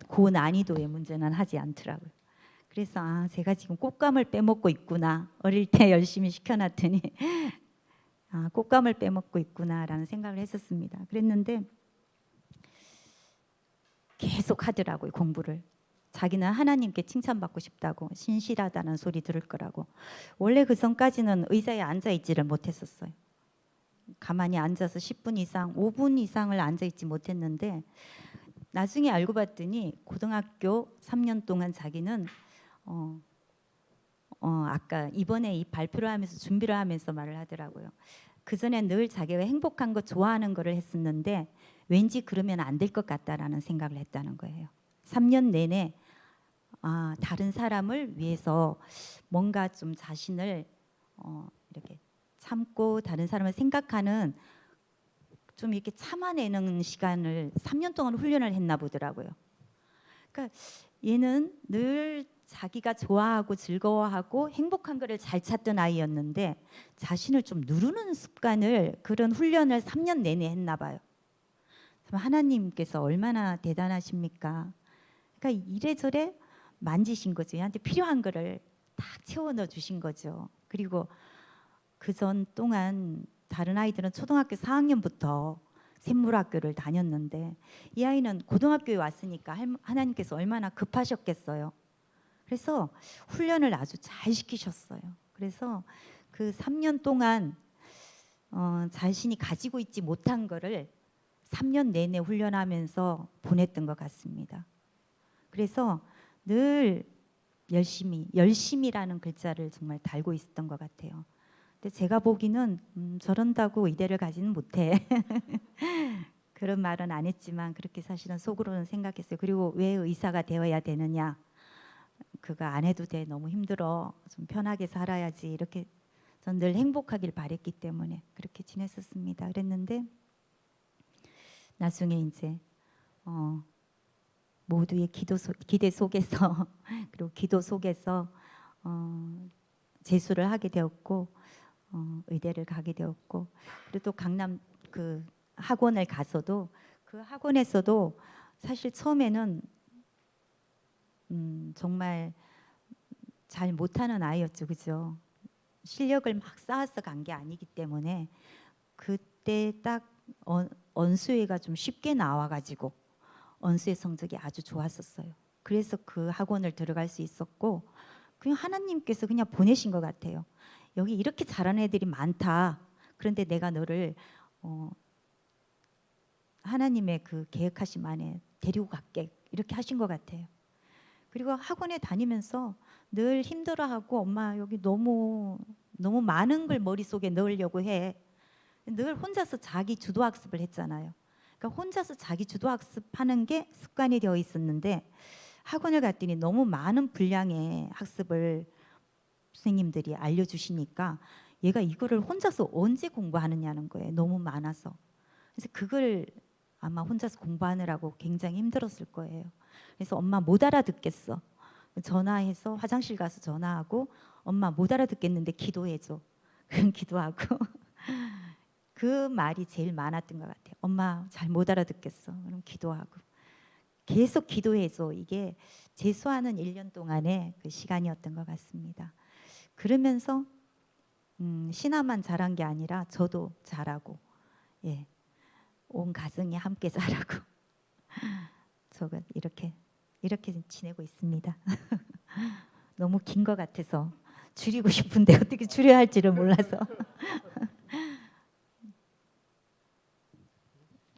고난이도의 문제는 하지 않더라고요. 그래서 제가 지금 꽃감을 빼먹고 있구나. 어릴 때 열심히 시켜놨더니 꽃감을 빼먹고 있구나라는 생각을 했었습니다. 그랬는데 계속 하더라고요. 공부를. 자기는 하나님께 칭찬받고 싶다고, 신실하다는 소리 들을 거라고. 원래 그 전까지는 의자에 앉아있지를 못했었어요. 가만히 앉아서 10분 이상, 5분 이상을 앉아있지 못했는데 나중에 알고 봤더니 고등학교 3년 동안 자기는 아까 이번에 이 발표를 하면서 준비를 하면서 말을 하더라고요. 그 전에 늘 자기가 행복한 거 좋아하는 거를 했었는데 왠지 그러면 안 될 것 같다라는 생각을 했다는 거예요. 3년 내내 다른 사람을 위해서 뭔가 좀 자신을 이렇게 참고 다른 사람을 생각하는 좀 이렇게 참아내는 시간을 3년 동안 훈련을 했나 보더라고요. 그러니까 얘는 늘 자기가 좋아하고 즐거워하고 행복한 거를 잘 찾던 아이였는데 자신을 좀 누르는 습관을, 그런 훈련을 3년 내내 했나 봐요. 하나님께서 얼마나 대단하십니까? 그러니까 이래저래 만지신 거죠. 얘한테 필요한 거를 딱 채워 넣어 주신 거죠. 그리고 그 전 동안 다른 아이들은 초등학교 4학년부터 샘물학교를 다녔는데 이 아이는 고등학교에 왔으니까 하나님께서 얼마나 급하셨겠어요. 그래서 훈련을 아주 잘 시키셨어요. 그래서 그 3년 동안 자신이 가지고 있지 못한 거를 3년 내내 훈련하면서 보냈던 것 같습니다. 그래서 늘 열심이라는 글자를 정말 달고 있었던 것 같아요. 근데 제가 보기는 저런다고 의대를 가지는 못해. 그런 말은 안 했지만 그렇게 사실은 속으로는 생각했어요. 그리고 왜 의사가 되어야 되느냐. 그거 안 해도 돼. 너무 힘들어. 좀 편하게 살아야지. 이렇게 전 늘 행복하길 바랬기 때문에 그렇게 지냈었습니다. 그랬는데 나중에 이제 모두의 기대 속에서 그리고 기도 속에서 재수를 하게 되었고 의대를 가게 되었고, 그리고 또 강남 그 학원을 가서도 그 학원에서도 사실 처음에는 정말 잘 못하는 아이였죠, 그죠? 실력을 막 쌓아서 간 게 아니기 때문에 그때 딱 언수회가 좀 쉽게 나와가지고 언수회 성적이 아주 좋았었어요. 그래서 그 학원을 들어갈 수 있었고 그냥 하나님께서 그냥 보내신 것 같아요. 여기 이렇게 잘하는 애들이 많다. 그런데 내가 너를 하나님의 그 계획하심 안에 데리고 갈게. 이렇게 하신 것 같아요. 그리고 학원에 다니면서 늘 힘들어하고 엄마 여기 너무 많은 걸 머릿속에 넣으려고 해. 늘 혼자서 자기 주도학습을 했잖아요. 그러니까 혼자서 자기 주도학습하는 게 습관이 되어 있었는데 학원을 갔더니 너무 많은 분량의 학습을 선생님들이 알려주시니까 얘가 이거를 혼자서 언제 공부하느냐는 거예요. 너무 많아서. 그래서 그걸 아마 혼자서 공부하느라고 굉장히 힘들었을 거예요. 그래서 엄마 못 알아듣겠어. 전화해서 화장실 가서 전화하고 엄마 못 알아듣겠는데 기도해줘. 그럼 기도하고 그 말이 제일 많았던 것 같아요. 엄마 잘 못 알아듣겠어. 그럼 기도하고 계속 기도해줘. 이게 재수하는 1년 동안의 그 시간이었던 것 같습니다. 그러면서 신하만 잘한 게 아니라 저도 잘하고 온 가정이 함께 잘하고 저가 이렇게 지내고 있습니다. 너무 긴 것 같아서 줄이고 싶은데 어떻게 줄여야 할지를 몰라서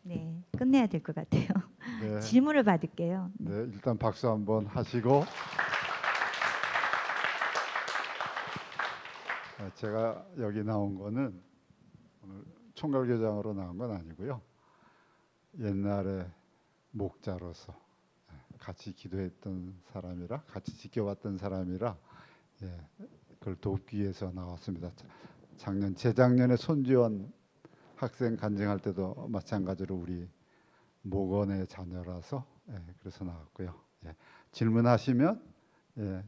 네, 끝내야 될 것 같아요. 네. 질문을 받을게요. 네, 일단 박수 한번 하시고 제가 여기 나온 거는 오늘 총괄교장으로 나온 건 아니고요. 옛날에 목자로서 같이 기도했던 사람이라 같이 지켜봤던 사람이라 그걸 돕기 위해서 나왔습니다. 재작년에 손지원 학생 간증할 때도 마찬가지로 우리 목원의 자녀라서 그래서 나왔고요. 질문하시면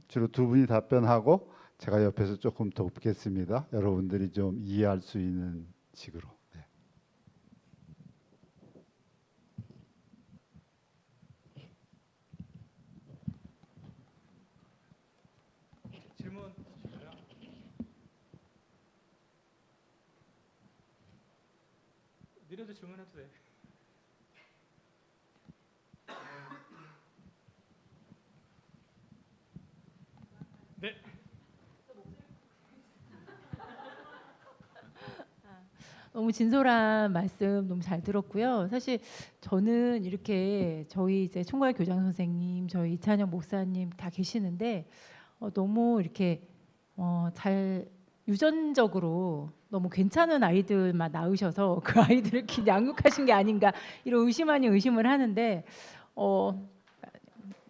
주로 두 분이 답변하고 제가 옆에서 조금 돕겠습니다. 여러분들이 좀 이해할 수 있는 식으로. 질문 주실까요? 느려도 질문해도 돼. 네. 너무 진솔한 말씀 너무 잘 들었고요. 사실 저는 이렇게 저희 이제 총괄 교장 선생님, 저희 이찬영 목사님 다 계시는데 너무 이렇게 잘 유전적으로 너무 괜찮은 아이들만 낳으셔서 그 아이들을 이렇게 양육하신 게 아닌가 이런 의심 아닌 의심을 하는데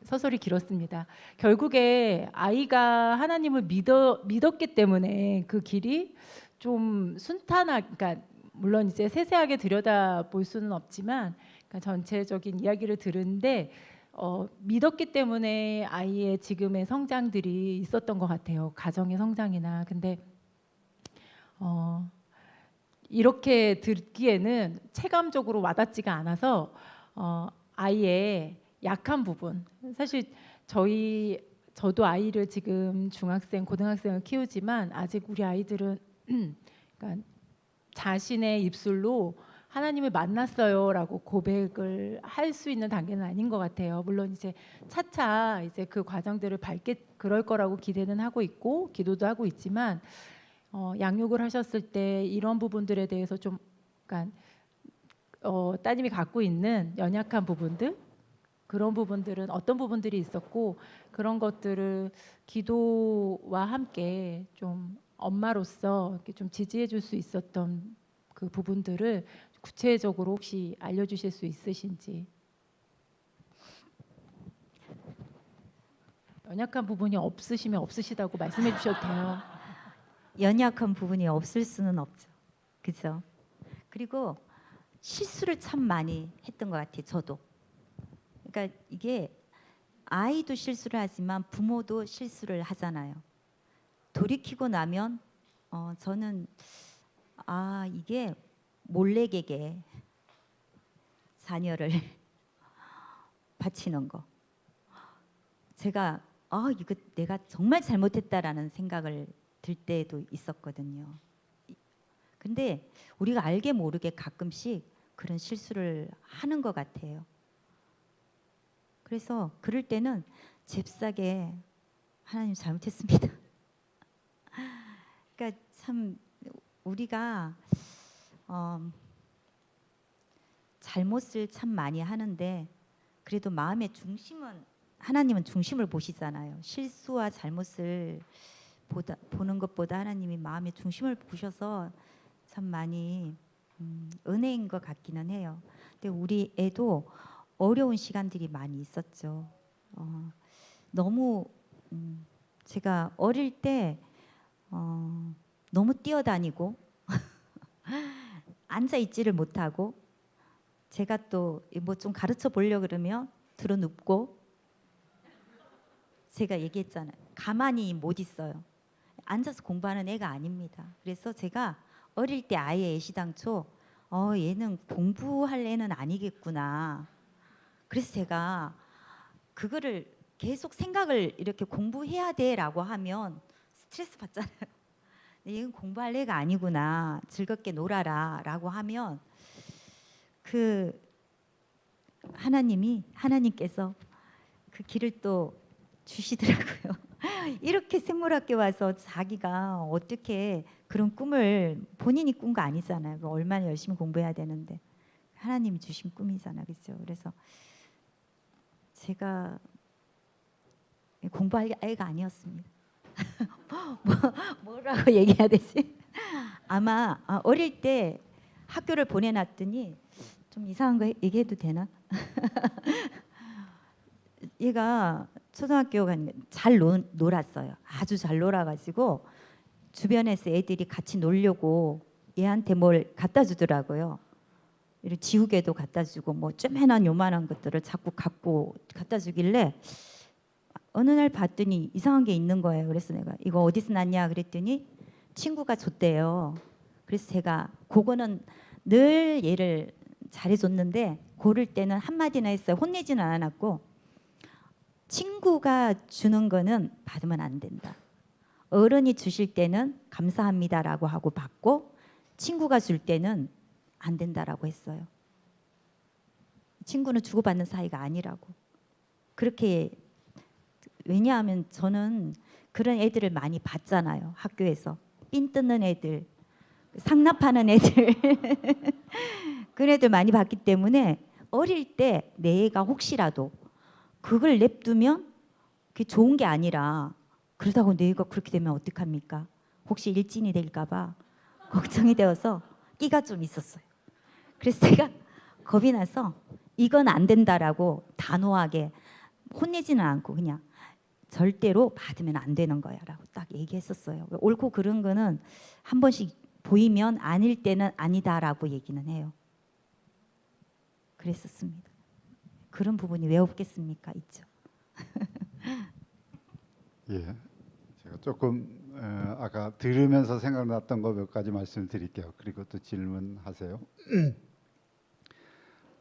서설이 길었습니다. 결국에 아이가 하나님을 믿었기 때문에 그 길이 좀 그러니까 물론 이제 세세하게 들여다볼 수는 없지만 그러니까 전체적인 이야기를 들은데 믿었기 때문에 아이의 지금의 성장들이 있었던 것 같아요. 가정의 성장이나. 근데 이렇게 듣기에는 체감적으로 와닿지가 않아서 아이의 약한 부분. 사실 저도 아이를 지금 중학생, 고등학생을 키우지만 아직 우리 아이들은 그러니까 자신의 입술로 하나님을 만났어요라고 고백을 할 수 있는 단계는 아닌 것 같아요. 물론 이제 차차 이제 그 과정들을 밟게 그럴 거라고 기대는 하고 있고 기도도 하고 있지만 양육을 하셨을 때 이런 부분들에 대해서 좀 그러니까 따님이 갖고 있는 연약한 부분들 그런 부분들은 어떤 부분들이 있었고 그런 것들을 기도와 함께 좀 엄마로서 이렇게 좀 지지해 줄 수 있었던 그 부분들을 구체적으로 혹시 알려주실 수 있으신지. 연약한 부분이 없으시면 없으시다고 말씀해 주셔도 돼요. 연약한 부분이 없을 수는 없죠. 그죠? 그리고 실수를 참 많이 했던 것 같아요. 저도. 그러니까 이게 아이도 실수를 하지만 부모도 실수를 하잖아요. 돌이키고 나면 저는 이게 몰래개게 자녀를 바치는 거. 제가 이거 내가 정말 잘못했다라는 생각을 들 때도 있었거든요. 근데 우리가 알게 모르게 가끔씩 그런 실수를 하는 것 같아요. 그래서 그럴 때는 잽싸게 하나님 잘못했습니다. 그러니까 참 우리가 잘못을 참 많이 하는데 그래도 마음의 중심은 하나님은 중심을 보시잖아요. 실수와 잘못을 보는 것보다 하나님이 마음의 중심을 보셔서 참 많이 은혜인 것 같기는 해요. 근데 우리 애도 어려운 시간들이 많이 있었죠. 너무 제가 어릴 때 너무 뛰어다니고 앉아 있지를 못하고 제가 또 뭐 좀 가르쳐 보려 그러면 들어 눕고 제가 얘기했잖아요. 가만히 못 있어요. 앉아서 공부하는 애가 아닙니다. 그래서 제가 어릴 때 아예 애시당초 얘는 공부할 애는 아니겠구나. 그래서 제가 그거를 계속 생각을 이렇게 공부해야 돼라고 하면 스트레스 받잖아요. 얘는 공부할 애가 아니구나. 즐겁게 놀아라라고 하면 그 하나님께서 그 길을 또 주시더라고요. 이렇게 생물학교 와서 자기가 어떻게 그런 꿈을 본인이 꾼 거 아니잖아요. 얼마나 열심히 공부해야 되는데 하나님이 주신 꿈이잖아요. 그렇죠? 그래서 제가 공부할 애가 아니었습니다. 뭐라고 얘기해야 되지? 아마 어릴 때 학교를 보내놨더니 좀 이상한 거 얘기해도 되나? 얘가 초등학교 가는 잘 놀았어요. 아주 잘 놀아가지고 주변에서 애들이 같이 놀려고 얘한테 뭘 갖다 주더라고요. 이렇게 지우개도 갖다 주고 뭐 쪼매난 요만한 것들을 자꾸 갖다 주길래 어느 날 봤더니 이상한 게 있는 거예요. 그래서 내가 이거 어디서 났냐 그랬더니 친구가 줬대요. 그래서 제가 그거는 늘 얘를 잘해줬는데 고를 때는 한마디나 했어요. 혼내지는 않았고 친구가 주는 거는 받으면 안 된다. 어른이 주실 때는 감사합니다라고 하고 받고 친구가 줄 때는 안 된다라고 했어요. 친구는 주고받는 사이가 아니라고. 그렇게 왜냐하면 저는 그런 애들을 많이 봤잖아요. 학교에서 삔 뜯는 애들, 상납하는 애들 그런 애들 많이 봤기 때문에 어릴 때 내 애가 혹시라도 그걸 냅두면 그게 좋은 게 아니라 그러다가 내 애가 그렇게 되면 어떡합니까? 혹시 일진이 될까 봐 걱정이 되어서 끼가 좀 있었어요. 그래서 제가 겁이 나서 이건 안 된다라고 단호하게 혼내지는 않고 그냥 절대로 받으면 안 되는 거야라고 딱 얘기했었어요. 옳고 그른 거는 한 번씩 보이면 아닐 때는 아니다라고 얘기는 해요. 그랬었습니다. 그런 부분이 왜 없겠습니까? 있죠. 예, 제가 조금 아까 들으면서 생각났던 거 몇 가지 말씀드릴게요. 그리고 또 질문하세요.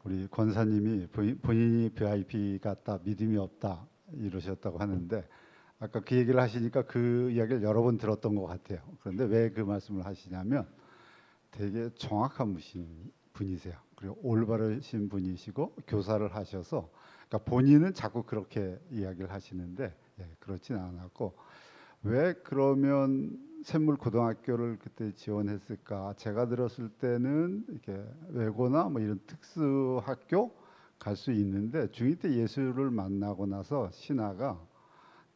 우리 권사님이 본인이 VIP 같다, 믿음이 없다 이러셨다고 하는데 아까 그 얘기를 하시니까 그 이야기를 여러 번 들었던 것 같아요. 그런데 왜 그 말씀을 하시냐면 되게 정확한 분이세요. 그리고 올바르신 분이시고 교사를 하셔서 그러니까 본인은 자꾸 그렇게 이야기를 하시는데 그렇지는 않았고 왜 그러면 샘물고등학교를 그때 지원했을까? 제가 들었을 때는 이렇게 외고나 뭐 이런 특수학교 갈 수 있는데 중2 때 예수를 만나고 나서 신하가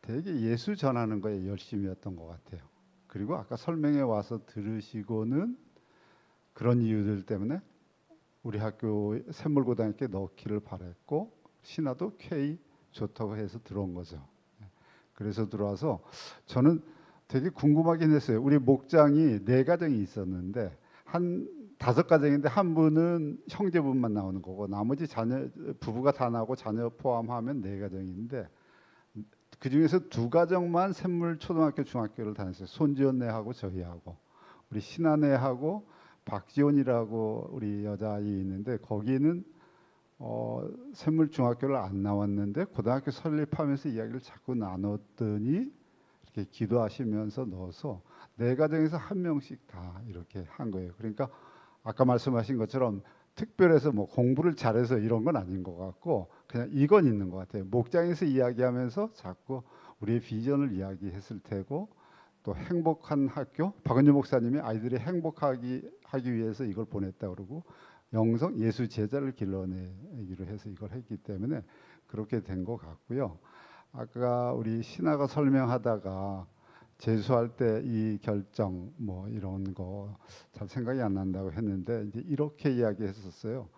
되게 예수 전하는 거에 열심이었던 것 같아요. 그리고 아까 설명회 와서 들으시고는 그런 이유들 때문에 우리 학교 샘물고등학교에 넣기를 바랬고 신하도 K 좋다고 해서 들어온 거죠. 그래서 들어와서 저는 되게 궁금하긴 했어요. 우리 목장이 4가정이 있었는데 한 5가정인데 한 분은 형제분만 나오는 거고 나머지 자녀 부부가 다 나오고 자녀 포함하면 4가정인데 그 중에서 2가정만 샘물초등학교 중학교를 다녔어요. 손지연네하고 저희하고 우리 신한애하고 박지원이라고 우리 여자아이 있는데 거기는 샘물중학교를 안 나왔는데 고등학교 설립하면서 이야기를 자꾸 나눴더니 이렇게 기도하시면서 넣어서 4가정에서 1명씩 다 이렇게 한 거예요. 그러니까 아까 말씀하신 것처럼 특별해서 뭐 공부를 잘해서 이런 건 아닌 것 같고 그냥 이건 있는 것 같아요. 목장에서 이야기하면서 자꾸 우리의 비전을 이야기했을 테고 또 행복한 학교 박은주 목사님이 아이들이 행복하기 위해서 이걸 보냈다 그러고 영성 예수 제자를 길러내기로 해서 이걸 했기 때문에 그렇게 된 것 같고요. 아까 우리 신하가 설명하다가 재수할 때 이 결정 뭐 이런 거 잘 생각이 안 난다고 했는데 이제 이렇게 이야기했었어요.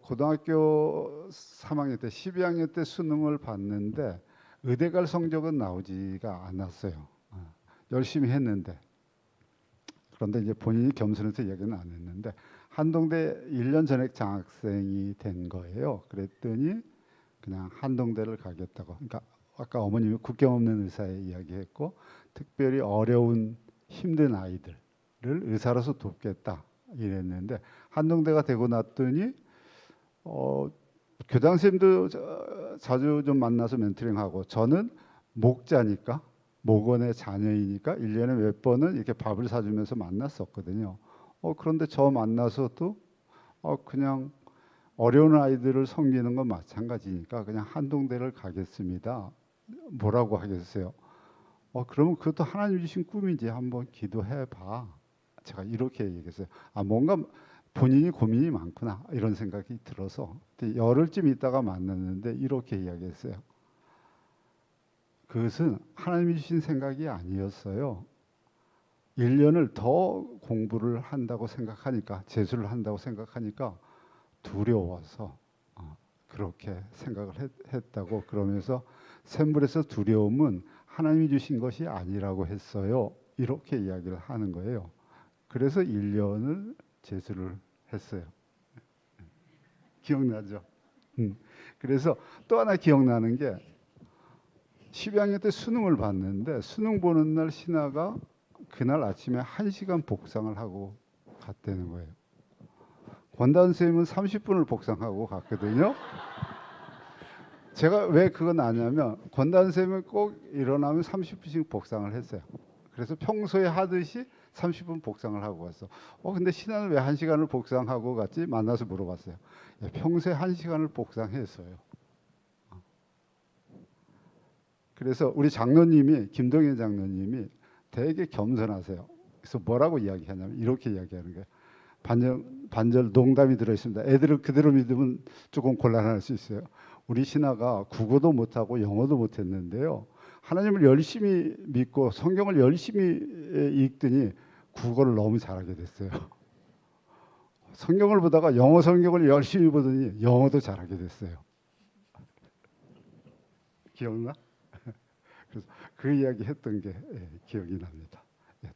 고등학교 3학년 때 12학년 때 수능을 봤는데 의대 갈 성적은 나오지가 않았어요. 열심히 했는데 그런데 이제 본인이 겸손해서 이야기는 안 했는데 한동대 1년 전액 장학생이 된 거예요. 그랬더니 그냥 한동대를 가겠다고. 그러니까 아까 어머님이 국경 없는 의사에 이야기했고 특별히 어려운 힘든 아이들을 의사로서 돕겠다 이랬는데 한동대가 되고 났더니 교장 선생님도 자주 좀 만나서 멘토링하고 저는 목자니까 목원의 자녀이니까 1년에 몇 번은 이렇게 밥을 사주면서 만났었거든요. 그런데 저 만나서도 그냥 어려운 아이들을 섬기는 건 마찬가지니까 그냥 한동대를 가겠습니다. 뭐라고 하겠어요? 그러면 그것도 하나님 주신 꿈이지 한번 기도해봐. 제가 이렇게 얘기했어요. 뭔가 본인이 고민이 많구나 이런 생각이 들어서 열흘쯤 있다가 만났는데 이렇게 이야기했어요. 그것은 하나님이 주신 생각이 아니었어요. 1년을 더 공부를 한다고 생각하니까 재수를 한다고 생각하니까 두려워서 그렇게 생각을 했다고 그러면서 샘물에서 두려움은 하나님이 주신 것이 아니라고 했어요. 이렇게 이야기를 하는 거예요. 그래서 1년을 재수를 했어요. 기억나죠? 그래서 또 하나 기억나는 게 12학년 때 수능을 봤는데 수능 보는 날 신하가 그날 아침에 1시간 복상을 하고 갔다는 거예요. 권다은 선생님은 30분을 복상하고 갔거든요. 제가 왜 그건 아냐면 권다은 선생님은 꼭 일어나면 30분씩 복상을 했어요. 그래서 평소에 하듯이 30분 복상을 하고 갔어. 근데 신하는 왜 1시간을 복상하고 갔지? 만나서 물어봤어요. 평소에 1시간을 복상했어요. 그래서 우리 장로님이 김동현 장로님이 되게 겸손하세요. 그래서 뭐라고 이야기하냐면 이렇게 이야기하는 거예요. 반절 농담이 들어있습니다. 애들은 그대로 믿으면 조금 곤란할 수 있어요. 우리 신하가 국어도 못하고 영어도 못했는데요. 하나님을 열심히 믿고 성경을 열심히 읽더니 국어를 너무 잘하게 됐어요. 성경을 보다가 영어 성경을 열심히 보더니 영어도 잘하게 됐어요. 기억나? 그래서 그 이야기 했던 게 기억이 납니다.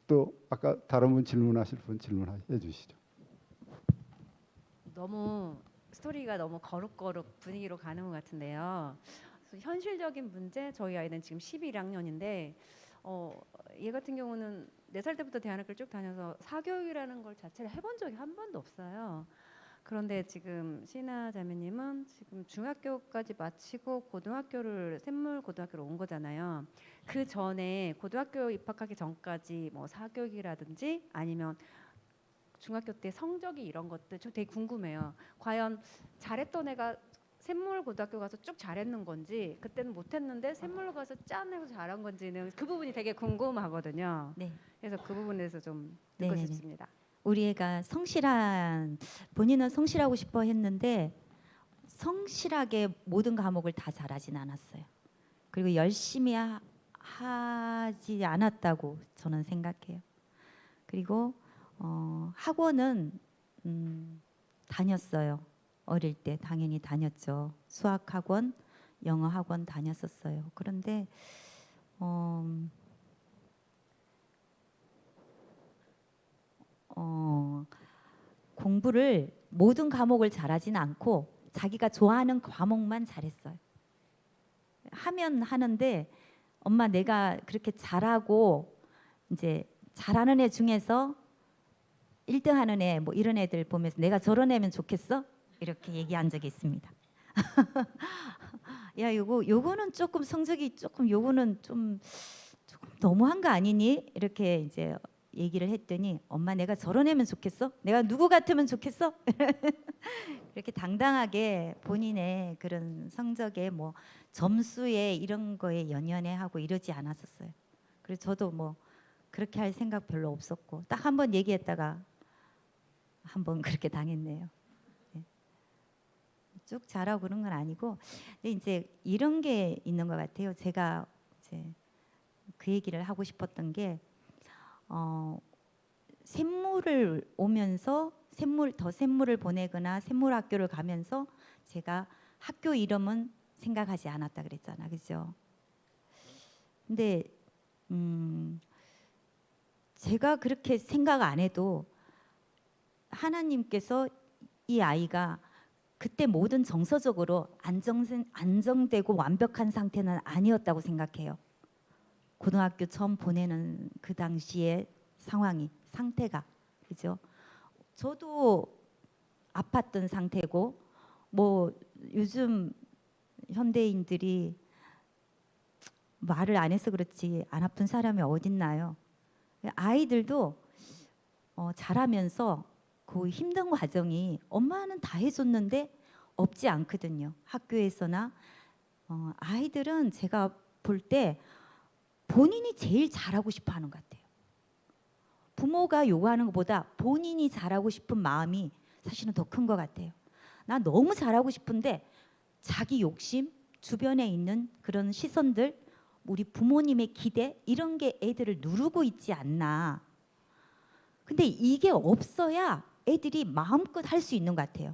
또 아까 다른 분 질문하실 분 질문해 주시죠. 너무 스토리가 너무 거룩거룩 분위기로 가는 것 같은데요. 그래서 현실적인 문제, 저희 아이는 지금 11학년인데 얘 같은 경우는 4살 때부터 대안학교를 쭉 다녀서 사교육이라는 걸 자체를 해본 적이 한 번도 없어요. 그런데 지금 신하 자매님은 지금 중학교까지 마치고 고등학교를 샘물 고등학교로 온 거잖아요. 그 전에 고등학교 입학하기 전까지 뭐 사교육이라든지 아니면 중학교 때 성적이 이런 것들 저 되게 궁금해요. 과연 잘했던 애가 샘물 고등학교 가서 쭉 잘했는 건지 그때는 못했는데 샘물로 가서 짠 해서 잘한 건지는 그 부분이 되게 궁금하거든요. 네. 그래서 그 부분에서 좀 듣고 네네네. 싶습니다. 우리 애가 본인은 성실하고 싶어 했는데 성실하게 모든 과목을 다 잘하진 않았어요. 그리고 열심히 하지 않았다고 저는 생각해요. 그리고 학원은 다녔어요. 어릴 때 당연히 다녔죠. 수학 학원, 영어 학원 다녔었어요. 그런데 공부를 모든 과목을 잘하진 않고 자기가 좋아하는 과목만 잘했어요. 하면 하는데 엄마 내가 그렇게 잘하고 이제 잘하는 애 중에서 1등 하는 애 뭐 이런 애들 보면서 내가 저런 애면 좋겠어? 이렇게 얘기한 적이 있습니다. 야 요거는 조금 성적이 조금 요거는 조금 너무한 거 아니니? 이렇게 이제 얘기를 했더니 엄마 내가 저런 애면 좋겠어? 내가 누구 같으면 좋겠어? 이렇게 당당하게 본인의 그런 성적에 뭐 점수에 이런 거에 연연해하고 이러지 않았었어요. 그래서 저도 뭐 그렇게 할 생각 별로 없었고 딱 한 번 얘기했다가 한 번 그렇게 당했네요. 네. 쭉 잘하고 그런 건 아니고 근데 이제 이런 게 있는 것 같아요. 제가 이제 그 얘기를 하고 싶었던 게 샘물을 오면서 샘물을 보내거나 샘물 학교를 가면서 제가 학교 이름은 생각하지 않았다 그랬잖아, 그죠? 근데 제가 그렇게 생각 안 해도 하나님께서 이 아이가 그때 모든 정서적으로 안정되고 완벽한 상태는 아니었다고 생각해요. 고등학교 처음 보내는 그 당시의 상태가 그죠? 저도 아팠던 상태고 뭐 요즘 현대인들이 말을 안 해서 그렇지 안 아픈 사람이 어딨나요? 아이들도 자라면서 그 힘든 과정이 엄마는 다 해줬는데 없지 않거든요. 학교에서나 아이들은 제가 볼 때 본인이 제일 잘하고 싶어 하는 것 같아요. 부모가 요구하는 것보다 본인이 잘하고 싶은 마음이 사실은 더 큰 것 같아요. 나 너무 잘하고 싶은데 자기 욕심, 주변에 있는 그런 시선들, 우리 부모님의 기대 이런 게 애들을 누르고 있지 않나. 근데 이게 없어야 애들이 마음껏 할 수 있는 것 같아요.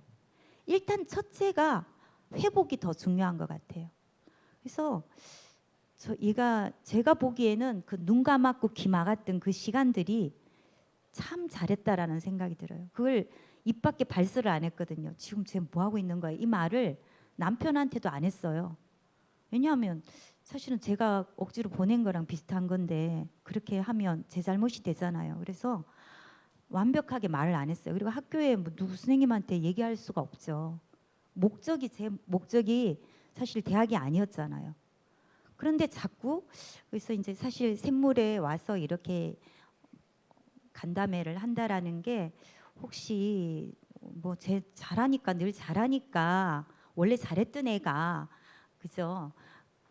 일단 첫째가 회복이 더 중요한 것 같아요. 그래서 제가 보기에는 그 눈 감았고 귀 막았던 그 시간들이 참 잘했다라는 생각이 들어요. 그걸 입 밖에 발설을 안 했거든요. 지금 쟤 뭐 하고 있는 거야? 이 말을 남편한테도 안 했어요. 왜냐하면 사실은 제가 억지로 보낸 거랑 비슷한 건데 그렇게 하면 제 잘못이 되잖아요. 그래서 완벽하게 말을 안 했어요. 그리고 학교에 뭐 누구 선생님한테 얘기할 수가 없죠. 제 목적이 사실 대학이 아니었잖아요. 그런데 자꾸 그래서 이제 사실 샘물에 와서 이렇게 간담회를 한다라는 게 혹시 뭐 제 잘하니까 늘 잘하니까 원래 잘했던 애가 그죠?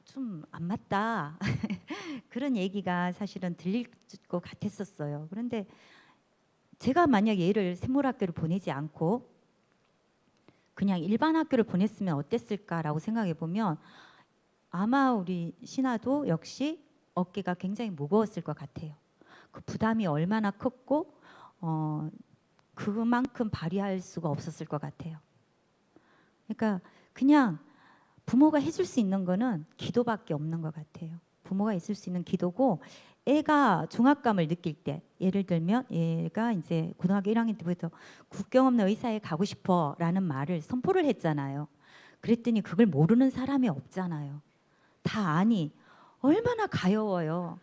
좀 안 맞다 그런 얘기가 사실은 들릴 것 같았었어요. 그런데 제가 만약 얘를 샘물학교를 보내지 않고 그냥 일반 학교를 보냈으면 어땠을까라고 생각해 보면 아마 우리 신아도 역시 어깨가 굉장히 무거웠을 것 같아요. 그 부담이 얼마나 컸고 그만큼 발휘할 수가 없었을 것 같아요. 그러니까 그냥 부모가 해줄 수 있는 거는 기도밖에 없는 것 같아요. 부모가 있을 수 있는 기도고 애가 중압감을 느낄 때 예를 들면 얘가 이제 고등학교 1학년 때부터 국경 없는 의사에 가고 싶어라는 말을 선포를 했잖아요. 그랬더니 그걸 모르는 사람이 없잖아요. 다 아니 얼마나 가여워요.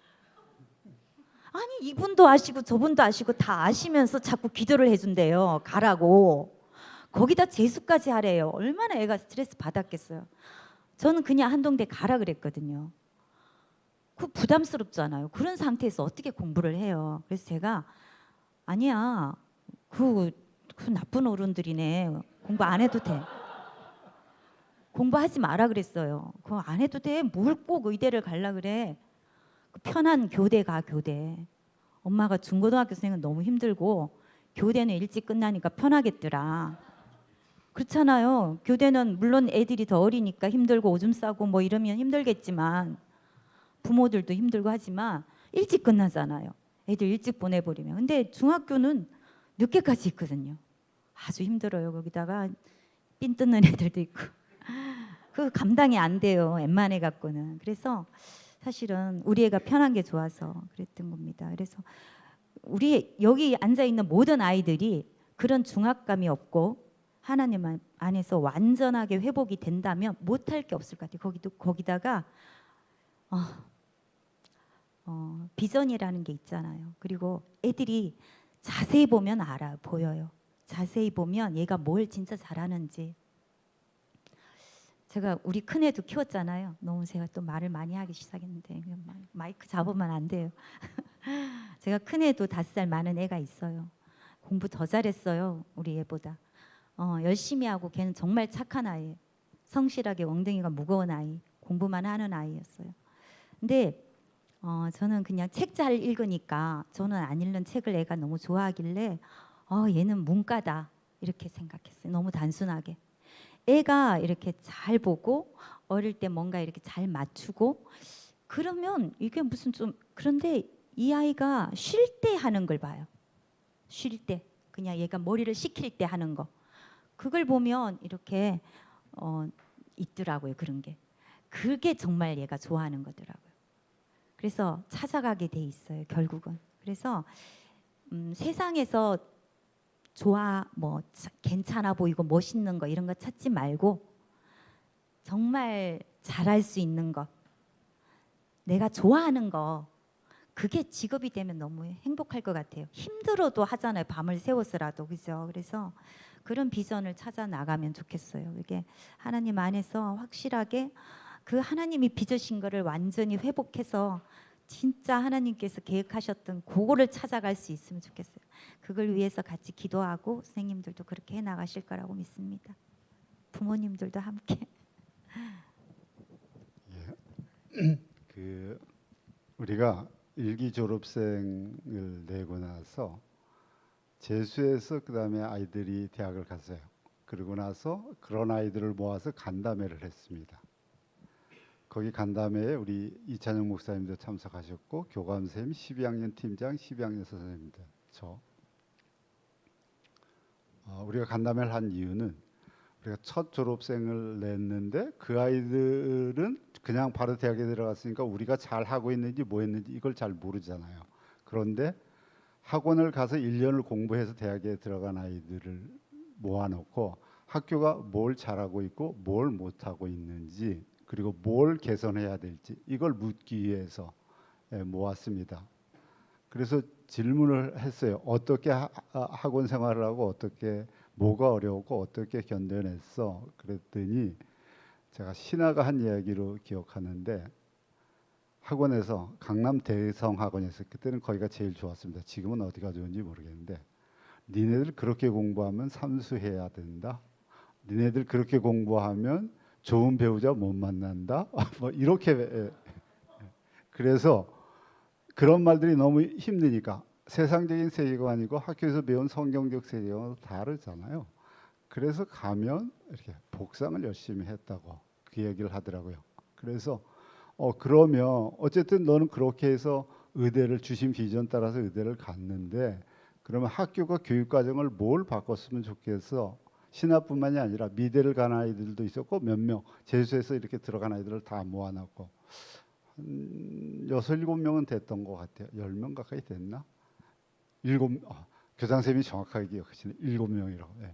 아니 이분도 아시고 저분도 아시고 다 아시면서 자꾸 기도를 해준대요. 가라고. 거기다 재수까지 하래요. 얼마나 애가 스트레스 받았겠어요. 저는 그냥 한동대 가라 그랬거든요. 그 부담스럽잖아요. 그런 상태에서 어떻게 공부를 해요. 그래서 제가 아니야. 그 나쁜 어른들이네. 공부 안 해도 돼. 공부하지 마라 그랬어요. 그거 안 해도 돼. 뭘 꼭 의대를 갈라 그래. 편한 교대 가 교대. 엄마가 중고등학교 생은 너무 힘들고 교대는 일찍 끝나니까 편하겠더라. 그렇잖아요. 교대는 물론 애들이 더 어리니까 힘들고 오줌 싸고 뭐 이러면 힘들겠지만 부모들도 힘들고 하지만 일찍 끝나잖아요. 애들 일찍 보내버리면. 근데 중학교는 늦게까지 있거든요. 아주 힘들어요. 거기다가 삔 뜯는 애들도 있고. 그 감당이 안 돼요. 웬만해 갖고는. 그래서 사실은 우리 애가 편한 게 좋아서 그랬던 겁니다. 그래서 우리 여기 앉아 있는 모든 아이들이 그런 중압감이 없고 하나님 안에서 완전하게 회복이 된다면 못할 게 없을 것 같아요. 거기다가 비전이라는 게 있잖아요. 그리고 애들이 자세히 보면 알아요. 보여요. 자세히 보면 얘가 뭘 진짜 잘하는지. 제가 우리 큰애도 키웠잖아요. 너무 제가 또 말을 많이 하기 시작했는데 마이크 잡으면 안 돼요. 제가 큰애도 5살 많은 애가 있어요. 공부 더 잘했어요. 우리 애보다. 열심히 하고 걔는 정말 착한 아이예요. 성실하게 엉덩이가 무거운 아이. 공부만 하는 아이였어요. 근데 저는 그냥 책 잘 읽으니까 저는 안 읽는 책을 애가 너무 좋아하길래 얘는 문과다 이렇게 생각했어요. 너무 단순하게. 애가 이렇게 잘 보고 어릴 때 뭔가 이렇게 잘 맞추고 그러면 이게 무슨 좀 그런데 이 아이가 쉴 때 하는 걸 봐요. 쉴 때 그냥 얘가 머리를 식힐 때 하는 거 그걸 보면 이렇게 있더라고요. 그런 게 그게 정말 얘가 좋아하는 거더라고요. 그래서 찾아가게 돼 있어요. 결국은. 그래서 세상에서 좋아 뭐 괜찮아 보이고 멋있는 거 이런 거 찾지 말고 정말 잘할 수 있는 것 내가 좋아하는 거 그게 직업이 되면 너무 행복할 것 같아요. 힘들어도 하잖아요. 밤을 새워서라도 그죠. 그래서 그런 비전을 찾아 나가면 좋겠어요. 이게 하나님 안에서 확실하게 그 하나님이 빚으신 거를 완전히 회복해서 진짜 하나님께서 계획하셨던 그거를 찾아갈 수 있으면 좋겠어요. 그걸 위해서 같이 기도하고 선생님들도 그렇게 해 나가실 거라고 믿습니다. 부모님들도 함께. 그 우리가 일기 졸업생을 내고 나서 재수해서 그다음에 아이들이 대학을 갔어요. 그러고 나서 그런 아이들을 모아서 간담회를 했습니다. 거기 간담회에 우리 이찬영 목사님도 참석하셨고 교감 선생님, 12학년 팀장, 12학년 선생님들 우리가 간담회를 한 이유는 우리가 첫 졸업생을 냈는데 그 아이들은 그냥 바로 대학에 들어갔으니까 우리가 잘 하고 있는지 뭐 했는지 이걸 잘 모르잖아요. 그런데 학원을 가서 1년을 공부해서 대학에 들어간 아이들을 모아놓고 학교가 뭘 잘하고 있고 뭘 못하고 있는지 그리고 뭘 개선해야 될지 이걸 묻기 위해서 모았습니다. 그래서 질문을 했어요. 어떻게 학원 생활을 하고 어떻게 뭐가 어려웠고 어떻게 견뎌냈어? 그랬더니 제가 신하가 한 이야기로 기억하는데 학원에서 강남 대성학원에서 그때는 거기가 제일 좋았습니다. 지금은 어디가 좋은지 모르겠는데 니네들 그렇게 공부하면 삼수해야 된다. 니네들 그렇게 공부하면 좋은 배우자 못 만난다. 뭐 이렇게 그래서 그런 말들이 너무 힘드니까 세상적인 세계관이고 학교에서 배운 성경적 세계관은 다르잖아요. 그래서 가면 이렇게 복상을 열심히 했다고 그 얘기를 하더라고요. 그래서 그러면 어쨌든 너는 그렇게 해서 의대를 주신 비전 따라서 의대를 갔는데 그러면 학교가 교육 과정을 뭘 바꿨으면 좋겠어? 신학뿐만이 아니라 미대를 간 아이들도 있었고 몇 명 재수해서 이렇게 들어간 아이들을 다 모아놨고 한 6, 7명은 됐던 것 같아요. 10명 가까이 됐나? 교장선생님이 정확하게 기억하시네. 7명이라고. 네,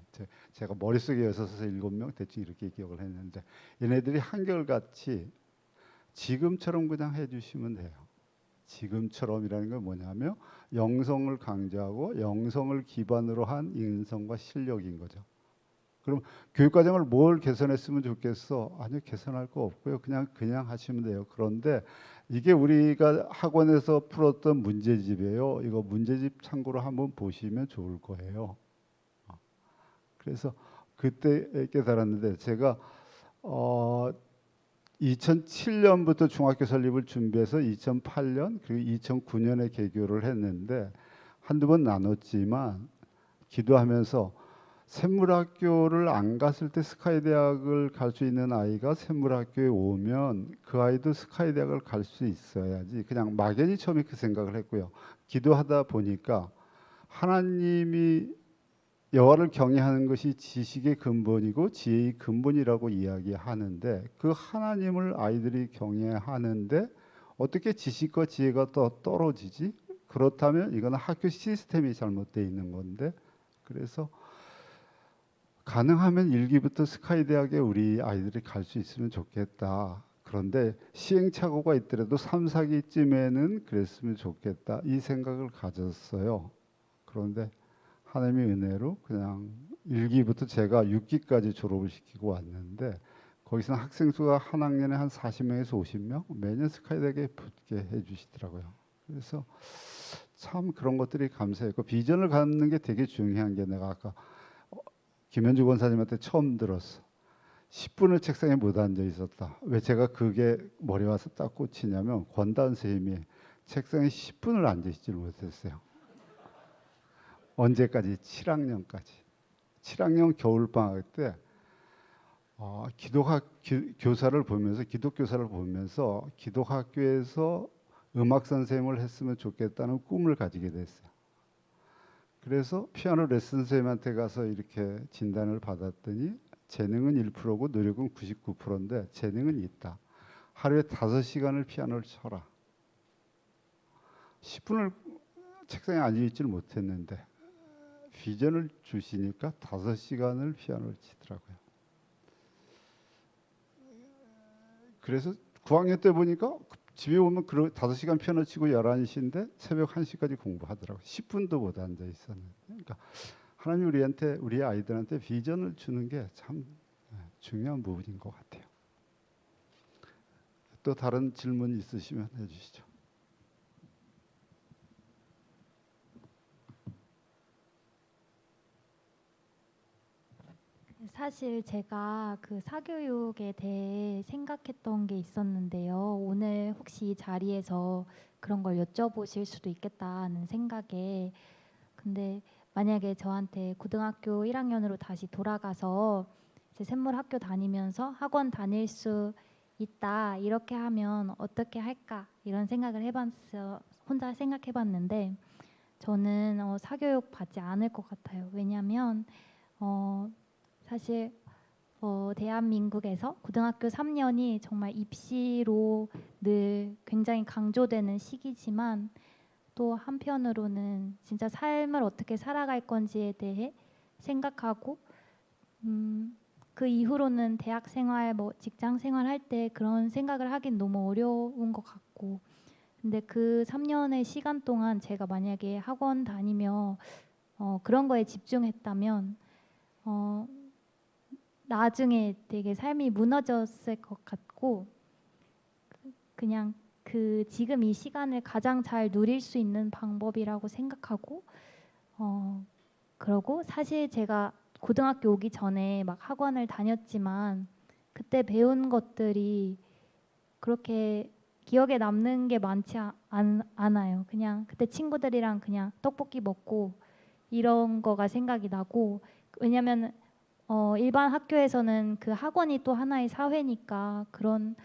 제가 머릿속에 6에서 7명 대충 이렇게 기억을 했는데 얘네들이 한결같이 지금처럼 그냥 해주시면 돼요. 지금처럼이라는 건 뭐냐면 영성을 강조하고 영성을 기반으로 한 인성과 실력인 거죠. 그럼 교육과정을 뭘 개선했으면 좋겠어? 아니요, 개선할 거 없고요. 그냥 하시면 돼요. 그런데 이게 우리가 학원에서 풀었던 문제집이에요. 이거 문제집 참고로 한번 보시면 좋을 거예요. 그래서 그때 깨달았는데 제가 2007년부터 중학교 설립을 준비해서 2008년 그리고 2009년에 개교를 했는데 한두 번 나눴지만 기도하면서 샘물학교를 안 갔을 때 스카이 대학을 갈 수 있는 아이가 샘물학교에 오면 그 아이도 스카이 대학을 갈 수 있어야지. 그냥 막연히 처음에 그 생각을 했고요. 기도하다 보니까 하나님이 여호와를 경외하는 것이 지식의 근본이고 지혜의 근본이라고 이야기하는데 그 하나님을 아이들이 경외하는데 어떻게 지식과 지혜가 더 떨어지지? 그렇다면 이거는 학교 시스템이 잘못되어 있는 건데 그래서 가능하면 1기부터 스카이 대학에 우리 아이들이 갈 수 있으면 좋겠다. 그런데 시행착오가 있더라도 3, 4기쯤에는 그랬으면 좋겠다. 이 생각을 가졌어요. 그런데 하나님의 은혜로 그냥 1기부터 제가 6기까지 졸업을 시키고 왔는데 거기서는 학생 수가 한 학년에 한 40명에서 50명 매년 스카이 대학에 붙게 해주시더라고요. 그래서 참 그런 것들이 감사했고 비전을 갖는 게 되게 중요한 게 내가 아까 김현주 권사님한테 처음 들었어. 10분을 책상에 못 앉아 있었다. 왜 제가 그게 머리에 와서 딱 꽂히냐면 권다은 선생님이 책상에 10분을 앉아 있지 못했어요. 언제까지? 7학년까지. 7학년 겨울방학 때 교사를 보면서 기독교사를 보면서 기독학교에서 음악 선생님을 했으면 좋겠다는 꿈을 가지게 됐어요. 그래서 피아노 레슨 선생님한테 가서 이렇게 진단을 받았더니 재능은 1%고 노력은 99%인데 재능은 있다. 하루에 5시간을 피아노를 쳐라. 10분을 책상에 앉아있지를 못했는데 비전을 주시니까 5시간을 피아노를 치더라고요. 그래서 9학년 때 보니까 집에 오면 5시간 피아노 치고 11시인데 새벽 1시까지 공부하더라고요. 10분도 못 앉아 있었는데. 그러니까 하나님 우리 아이들한테 비전을 주는 게 참 중요한 부분인 것 같아요. 또 다른 질문 있으시면 해주시죠. 사실 제가 그 사교육에 대해 생각했던 게 있었는데요. 오늘 혹시 이 자리에서 그런 걸 여쭤보실 수도 있겠다는 생각에 근데 만약에 저한테 고등학교 1학년으로 다시 돌아가서 이제 샘물학교 다니면서 학원 다닐 수 있다 이렇게 하면 어떻게 할까 이런 생각을 해봤어요. 혼자 생각해봤는데 저는 사교육 받지 않을 것 같아요. 왜냐하면 사실 대한민국에서 고등학교 3년이 정말 입시로 늘 굉장히 강조되는 시기지만 또 한편으로는 진짜 삶을 어떻게 살아갈 건지에 대해 생각하고 그 이후로는 대학 생활, 뭐 직장 생활 할 때 그런 생각을 하긴 너무 어려운 것 같고, 근데 그 3년의 시간 동안 제가 만약에 학원 다니며 그런 거에 집중했다면 나중에 되게 삶이 무너졌을 것 같고, 그냥 그 지금 이 시간을 가장 잘 누릴 수 있는 방법이라고 생각하고, 그러고 사실 제가 고등학교 오기 전에 막 학원을 다녔지만 그때 배운 것들이 그렇게 기억에 남는 게 많지 않아요. 그냥 그때 친구들이랑 그냥 떡볶이 먹고 이런 거가 생각이 나고, 왜냐면 일반 학교에서는 그 학원이 또 하나의 사회니까 그런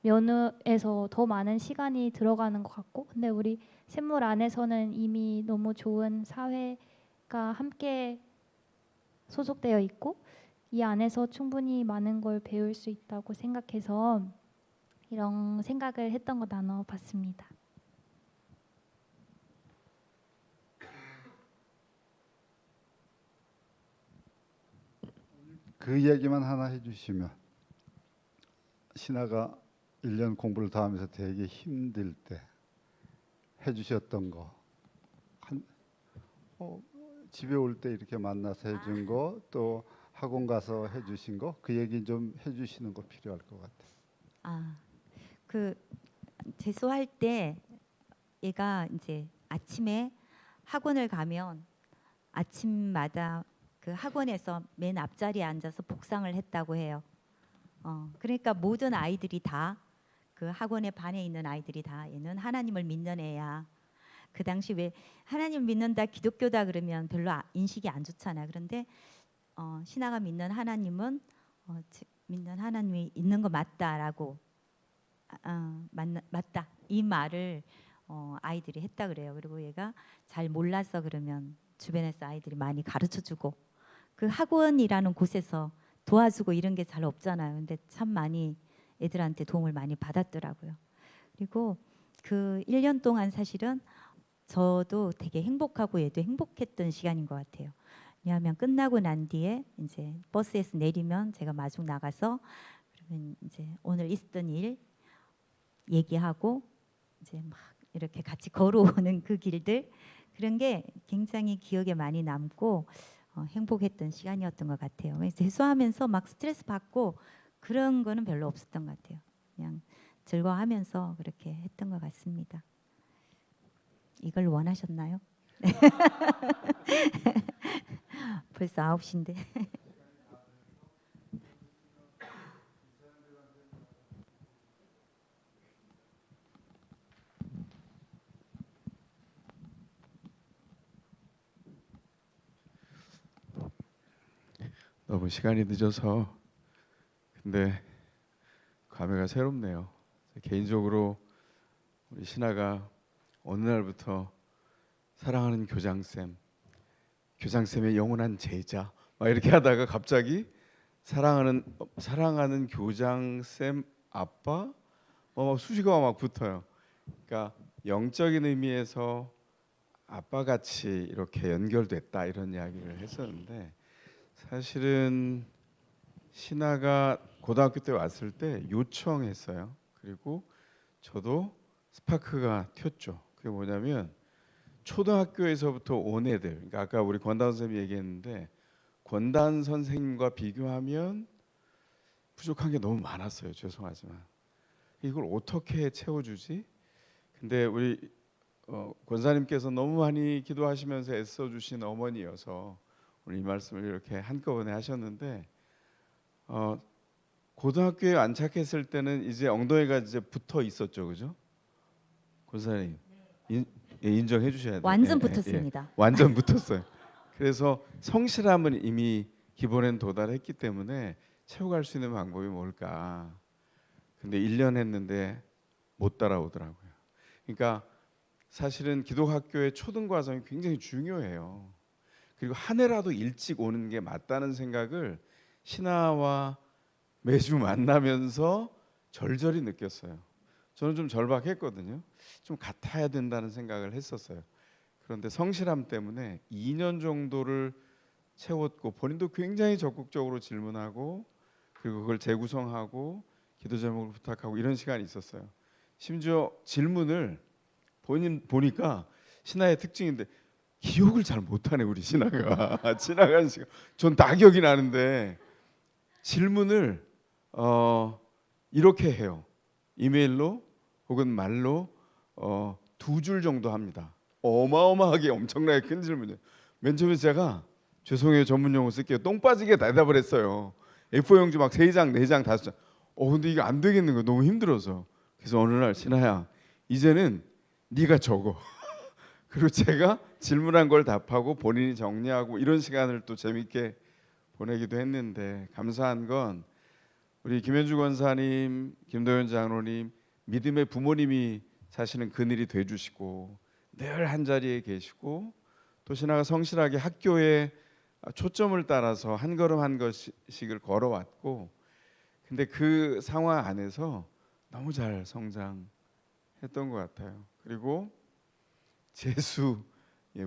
면에서 더 많은 시간이 들어가는 것 같고, 근데 우리 샘물 안에서는 이미 너무 좋은 사회가 함께 소속되어 있고 이 안에서 충분히 많은 걸 배울 수 있다고 생각해서 이런 생각을 했던 거 나눠봤습니다. 그 얘기만 하나 해주시면, 신하가 1년 공부를 다 하면서 되게 힘들 때 해주셨던 거, 집에 올 때 이렇게 만나서 해준 거, 또 학원 가서 해주신 거, 그 얘기 좀 해주시는 거 필요할 것 같아요. 그 재수할 때 얘가 이제 아침에 학원을 가면 아침마다 그 학원에서 맨 앞자리에 앉아서 복상을 했다고 해요. 그러니까 모든 아이들이 다, 그 학원의 반에 있는 아이들이 다 얘는 하나님을 믿는 애야. 그 당시 왜 하나님 믿는다, 기독교다 그러면 별로 인식이 안 좋잖아. 그런데 신하가 믿는 하나님은 믿는 하나님이 있는 거 맞다라고, 맞다 이 말을 아이들이 했다 그래요. 그리고 얘가 잘 몰라서 그러면 주변에서 아이들이 많이 가르쳐주고, 그 학원이라는 곳에서 도와주고 이런 게 잘 없잖아요. 근데 참 많이 애들한테 도움을 많이 받았더라고요. 그리고 그 1년 동안 사실은 저도 되게 행복하고 얘도 행복했던 시간인 것 같아요. 왜냐하면 끝나고 난 뒤에 이제 버스에서 내리면 제가 마중 나가서 그러면 이제 오늘 있었던 일 얘기하고 이제 막 이렇게 같이 걸어오는 그 길들, 그런 게 굉장히 기억에 많이 남고 행복했던 시간이었던 것 같아요. 재수하면서 막 스트레스 받고 그런 거는 별로 없었던 것 같아요. 그냥 즐거워하면서 그렇게 했던 것 같습니다. 이걸 원하셨나요? 벌써 9시인데. 너무 시간이 늦어서 근데 감회가 새롭네요. 개인적으로 우리 신하가 어느 날부터 사랑하는 교장쌤, 교장쌤의 영원한 제자 막 이렇게 하다가 갑자기 사랑하는 교장쌤 아빠 막 수식어가 막 붙어요. 그러니까 영적인 의미에서 아빠 같이 이렇게 연결됐다 이런 이야기를 했었는데, 사실은 신하가 고등학교 때 왔을 때 요청했어요. 그리고 저도 스파크가 튀었죠. 그게 뭐냐면 초등학교에서부터 온 애들, 그러니까 아까 우리 권다운 선생님이 얘기했는데 권단 선생님과 비교하면 부족한 게 너무 많았어요. 죄송하지만 이걸 어떻게 채워주지? 근데 우리 권사님께서 너무 많이 기도하시면서 애써주신 어머니여서 오늘 이 말씀을 이렇게 한꺼번에 하셨는데, 고등학교에 안착했을 때는 이제 엉덩이가 이제 붙어 있었죠, 그죠? 권사님 인정해 주셔야 돼요. 완전 붙었습니다. 완전 붙었어요. 그래서 성실함은 이미 기본엔 도달했기 때문에 채워갈 수 있는 방법이 뭘까? 근데 1년 했는데 못 따라오더라고요. 그러니까 사실은 기독학교의 초등 과정이 굉장히 중요해요. 그리고 한 해라도 일찍 오는 게 맞다는 생각을 신하와 매주 만나면서 절절히 느꼈어요. 저는 좀 절박했거든요. 좀 같아야 된다는 생각을 했었어요. 그런데 성실함 때문에 2년 정도를 채웠고 본인도 굉장히 적극적으로 질문하고 그리고 그걸 재구성하고 기도 제목을 부탁하고 이런 시간이 있었어요. 심지어 질문을 본인 보니까 신하의 특징인데 기억을 잘 못하네 우리 신하가. 지나간 시간 전 다 기억이 나는데 질문을 이렇게 해요. 이메일로 혹은 말로 2줄 정도 합니다. 어마어마하게 엄청나게 큰 질문이에요. 맨 처음에 제가 죄송해요 전문 용어 쓸게요. 똥 빠지게 대답을 했어요. A4 용지 막 3장, 4장, 5장. 근데 이게 안 되겠는 거예요. 너무 힘들어서. 그래서 어느 날 신하야 이제는 네가 적어. 그리고 제가 질문한 걸 답하고 본인이 정리하고 이런 시간을 또 재밌게 보내기도 했는데 감사한 건 우리 김현주 권사님, 김도현 장로님 믿음의 부모님이 사실은 그늘이 돼주시고 늘 한 자리에 계시고 또 신하가 성실하게 학교에 초점을 따라서 한 걸음 한 걸씩을 걸어왔고 근데 그 상황 안에서 너무 잘 성장했던 것 같아요. 그리고 재수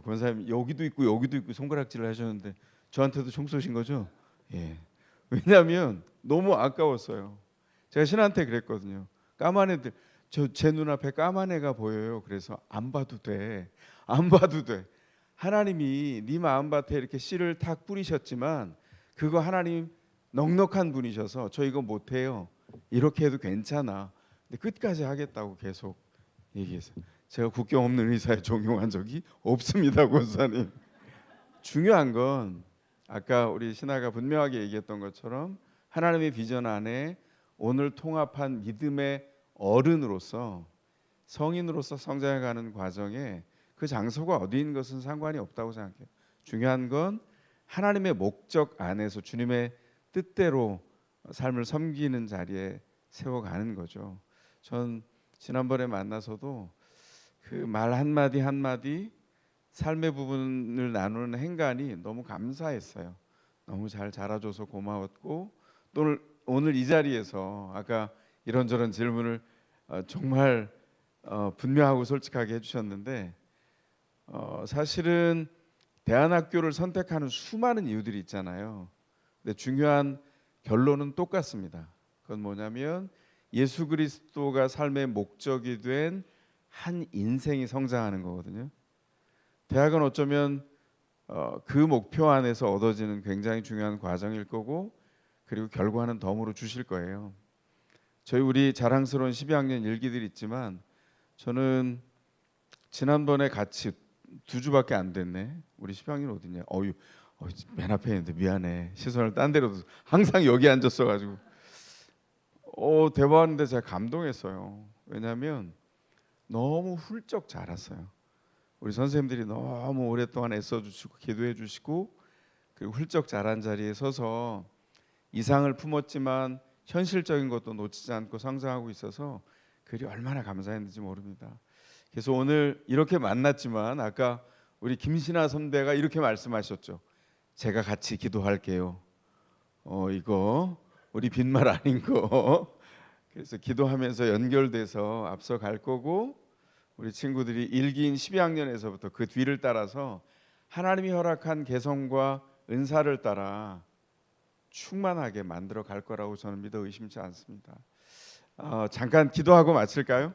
권사님 여기도 있고 손가락질을 하셨는데 저한테도 총 쏘신 거죠? 예. 왜냐하면 너무 아까웠어요. 제가 신한테 그랬거든요. 까만 애들 제 눈앞에 까만 애가 보여요. 그래서 안 봐도 돼. 안 봐도 돼. 하나님이 네 마음밭에 이렇게 씨를 탁 뿌리셨지만 그거 하나님 넉넉한 분이셔서 저 이거 못해요. 이렇게 해도 괜찮아. 근데 끝까지 하겠다고 계속 얘기했어요. 제가 국경 없는 의사에 종용한 적이 없습니다, 권사님. 중요한 건 아까 우리 신하가 분명하게 얘기했던 것처럼 하나님의 비전 안에 오늘 통합한 믿음의 어른으로서 성인으로서 성장해가는 과정에 그 장소가 어디인 것은 상관이 없다고 생각해요. 중요한 건 하나님의 목적 안에서 주님의 뜻대로 삶을 섬기는 자리에 세워가는 거죠. 전 지난번에 만나서도 그 말 한마디 한마디 삶의 부분을 나누는 행간이 너무 감사했어요. 너무 잘 자라줘서 고마웠고 또 오늘 이 자리에서 아까 이런저런 질문을 정말 분명하고 솔직하게 해주셨는데 사실은 대안학교를 선택하는 수많은 이유들이 있잖아요. 근데 중요한 결론은 똑같습니다. 그건 뭐냐면 예수 그리스도가 삶의 목적이 된 한 인생이 성장하는 거거든요. 대학은 어쩌면 그 목표 안에서 얻어지는 굉장히 중요한 과정일 거고 그리고 결과는 덤으로 주실 거예요. 우리 자랑스러운 12학년 일기들 있지만 저는 지난번에 같이 2주밖에 안 됐네. 우리 12학년 어딨냐? 맨 앞에 있는데 미안해. 시선을 딴 데로 항상 여기 앉았어가지고 대화하는데 제가 감동했어요. 왜냐하면 너무 훌쩍 자랐어요. 우리 선생님들이 너무 오랫동안 애써주시고 기도해주시고 그리고 훌쩍 자란 자리에 서서 이상을 품었지만 현실적인 것도 놓치지 않고 성장하고 있어서 그리 얼마나 감사했는지 모릅니다. 그래서 오늘 이렇게 만났지만 아까 우리 김신아 선배가 이렇게 말씀하셨죠. 제가 같이 기도할게요. 이거 우리 빈말 아닌 거. 그래서 기도하면서 연결돼서 앞서 갈 거고 우리 친구들이 일기인 12학년에서부터 그 뒤를 따라서 하나님이 허락한 개성과 은사를 따라 충만하게 만들어 갈 거라고 저는 믿어 의심치 않습니다. 잠깐 기도하고 마칠까요?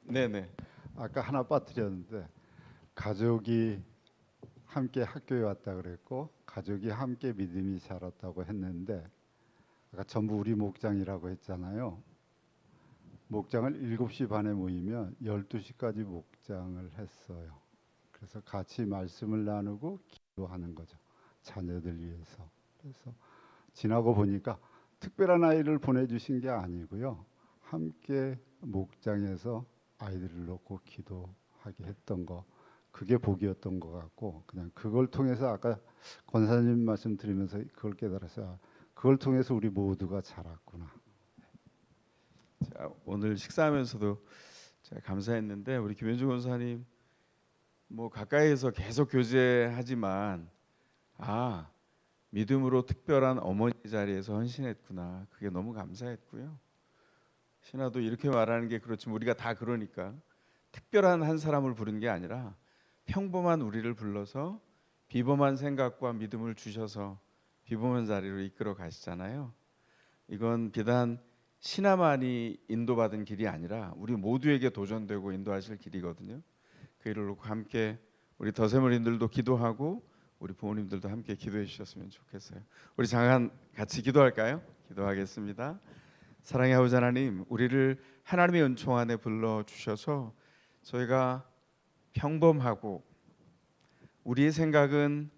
네네. 아까 하나 빠뜨렸는데 가족이 함께 학교에 왔다 그랬고 가족이 함께 믿음이 자랐다고 했는데 아까 전부 우리 목장이라고 했잖아요. 목장을 7시 반에 모이면 12시까지 목장을 했어요. 그래서 같이 말씀을 나누고 기도하는 거죠. 자녀들 위해서. 그래서 지나고 보니까 특별한 아이를 보내주신 게 아니고요. 함께 목장에서 아이들을 놓고 기도하게 했던 거. 그게 복이었던 것 같고 그냥 그걸 통해서 아까 권사님 말씀 드리면서 그걸 깨달았어요. 그걸 통해서 우리 모두가 자랐구나. 자, 오늘 식사하면서도 제가 감사했는데 우리 김현주 권사님 뭐 가까이에서 계속 교제하지만 믿음으로 특별한 어머니 자리에서 헌신했구나. 그게 너무 감사했고요. 신하도 이렇게 말하는 게 그렇지만 우리가 다 그러니까 특별한 한 사람을 부른 게 아니라 평범한 우리를 불러서 비범한 생각과 믿음을 주셔서 비범한 자리로 이끌어 가시잖아요. 이건 비단 신하만이 인도받은 길이 아니라 우리 모두에게 도전되고 인도하실 길이거든요. 그 일을 놓고 함께 우리 더세무린들도 기도하고 우리 부모님들도 함께 기도해 주셨으면 좋겠어요. 우리 잠깐 같이 기도할까요? 기도하겠습니다. 사랑의 아버지 하나님, 우리를 하나님의 은총 안에 불러 주셔서 저희가 평범하고 우리의 생각은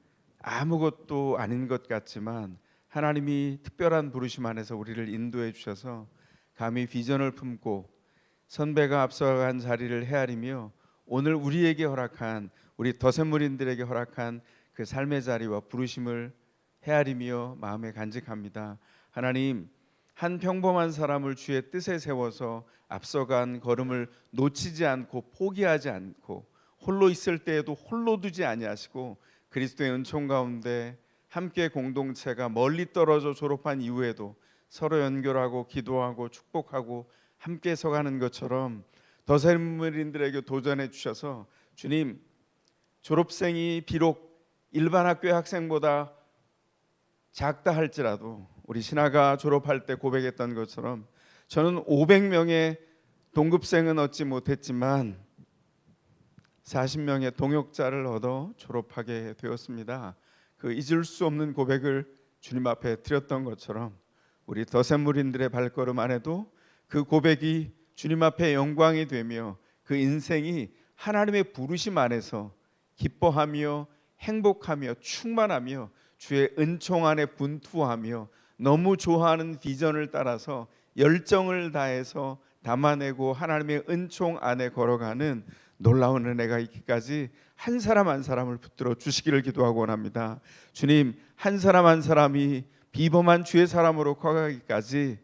아무것도 아닌 것 같지만 하나님이 특별한 부르심 안에서 우리를 인도해 주셔서 감히 비전을 품고 선배가 앞서간 자리를 헤아리며 오늘 우리에게 허락한, 우리 더샘물인들에게 허락한 그 삶의 자리와 부르심을 헤아리며 마음에 간직합니다. 하나님, 한 평범한 사람을 주의 뜻에 세워서 앞서간 걸음을 놓치지 않고 포기하지 않고 홀로 있을 때에도 홀로 두지 아니하시고 그리스도의 은총 가운데 함께 공동체가 멀리 떨어져 졸업한 이후에도 서로 연결하고 기도하고 축복하고 함께 서가는 것처럼 더샘물인들에게 도전해 주셔서 주님, 졸업생이 비록 일반 학교의 학생보다 작다 할지라도 우리 신하가 졸업할 때 고백했던 것처럼 저는 500명의 동급생은 얻지 못했지만 40명의 동역자를 얻어 졸업하게 되었습니다. 그 잊을 수 없는 고백을 주님 앞에 드렸던 것처럼 우리 더샘물인들의 발걸음 안에도 그 고백이 주님 앞에 영광이 되며 그 인생이 하나님의 부르심 안에서 기뻐하며 행복하며 충만하며 주의 은총 안에 분투하며 너무 좋아하는 비전을 따라서 열정을 다해서 담아내고 하나님의 은총 안에 걸어가는 놀라운 은혜가 있기까지 한 사람 한 사람을 붙들어 주시기를 기도하고 원합니다. 주님, 한 사람 한 사람이 비범한 주의 사람으로 커가기까지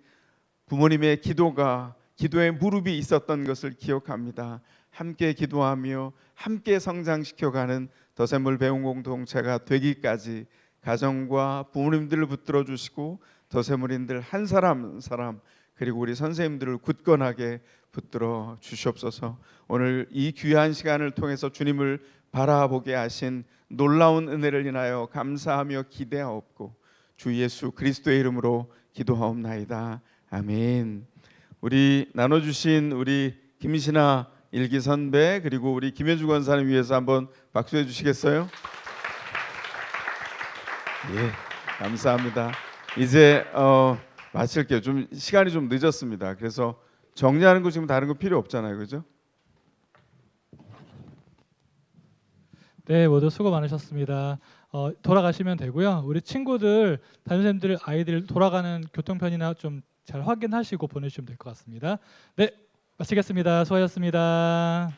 부모님의 기도의 무릎이 있었던 것을 기억합니다. 함께 기도하며 함께 성장시켜가는 더샘물 배움 공동체가 되기까지 가정과 부모님들을 붙들어 주시고 더샘물인들 한 사람 한 사람 그리고 우리 선생님들을 굳건하게 붙들어 주시옵소서. 오늘 이 귀한 시간을 통해서 주님을 바라보게 하신 놀라운 은혜를 인하여 감사하며 기대하옵고 주 예수 그리스도의 이름으로 기도하옵나이다. 아멘. 우리 나눠주신 우리 김신아 일기 선배 그리고 우리 김혜주 권사님 위해서 한번 박수해 주시겠어요? 예, 감사합니다. 이제 마칠게요. 좀 시간이 좀 늦었습니다. 그래서 정리하는 거 지금 다른 거 필요 없잖아요, 그죠? 네, 모두 수고 많으셨습니다. 돌아가시면 되고요. 우리 친구들, 담임선생님들, 아이들 돌아가는 교통편이나 좀 잘 확인하시고 보내주시면 될 것 같습니다. 네, 마치겠습니다. 수고하셨습니다.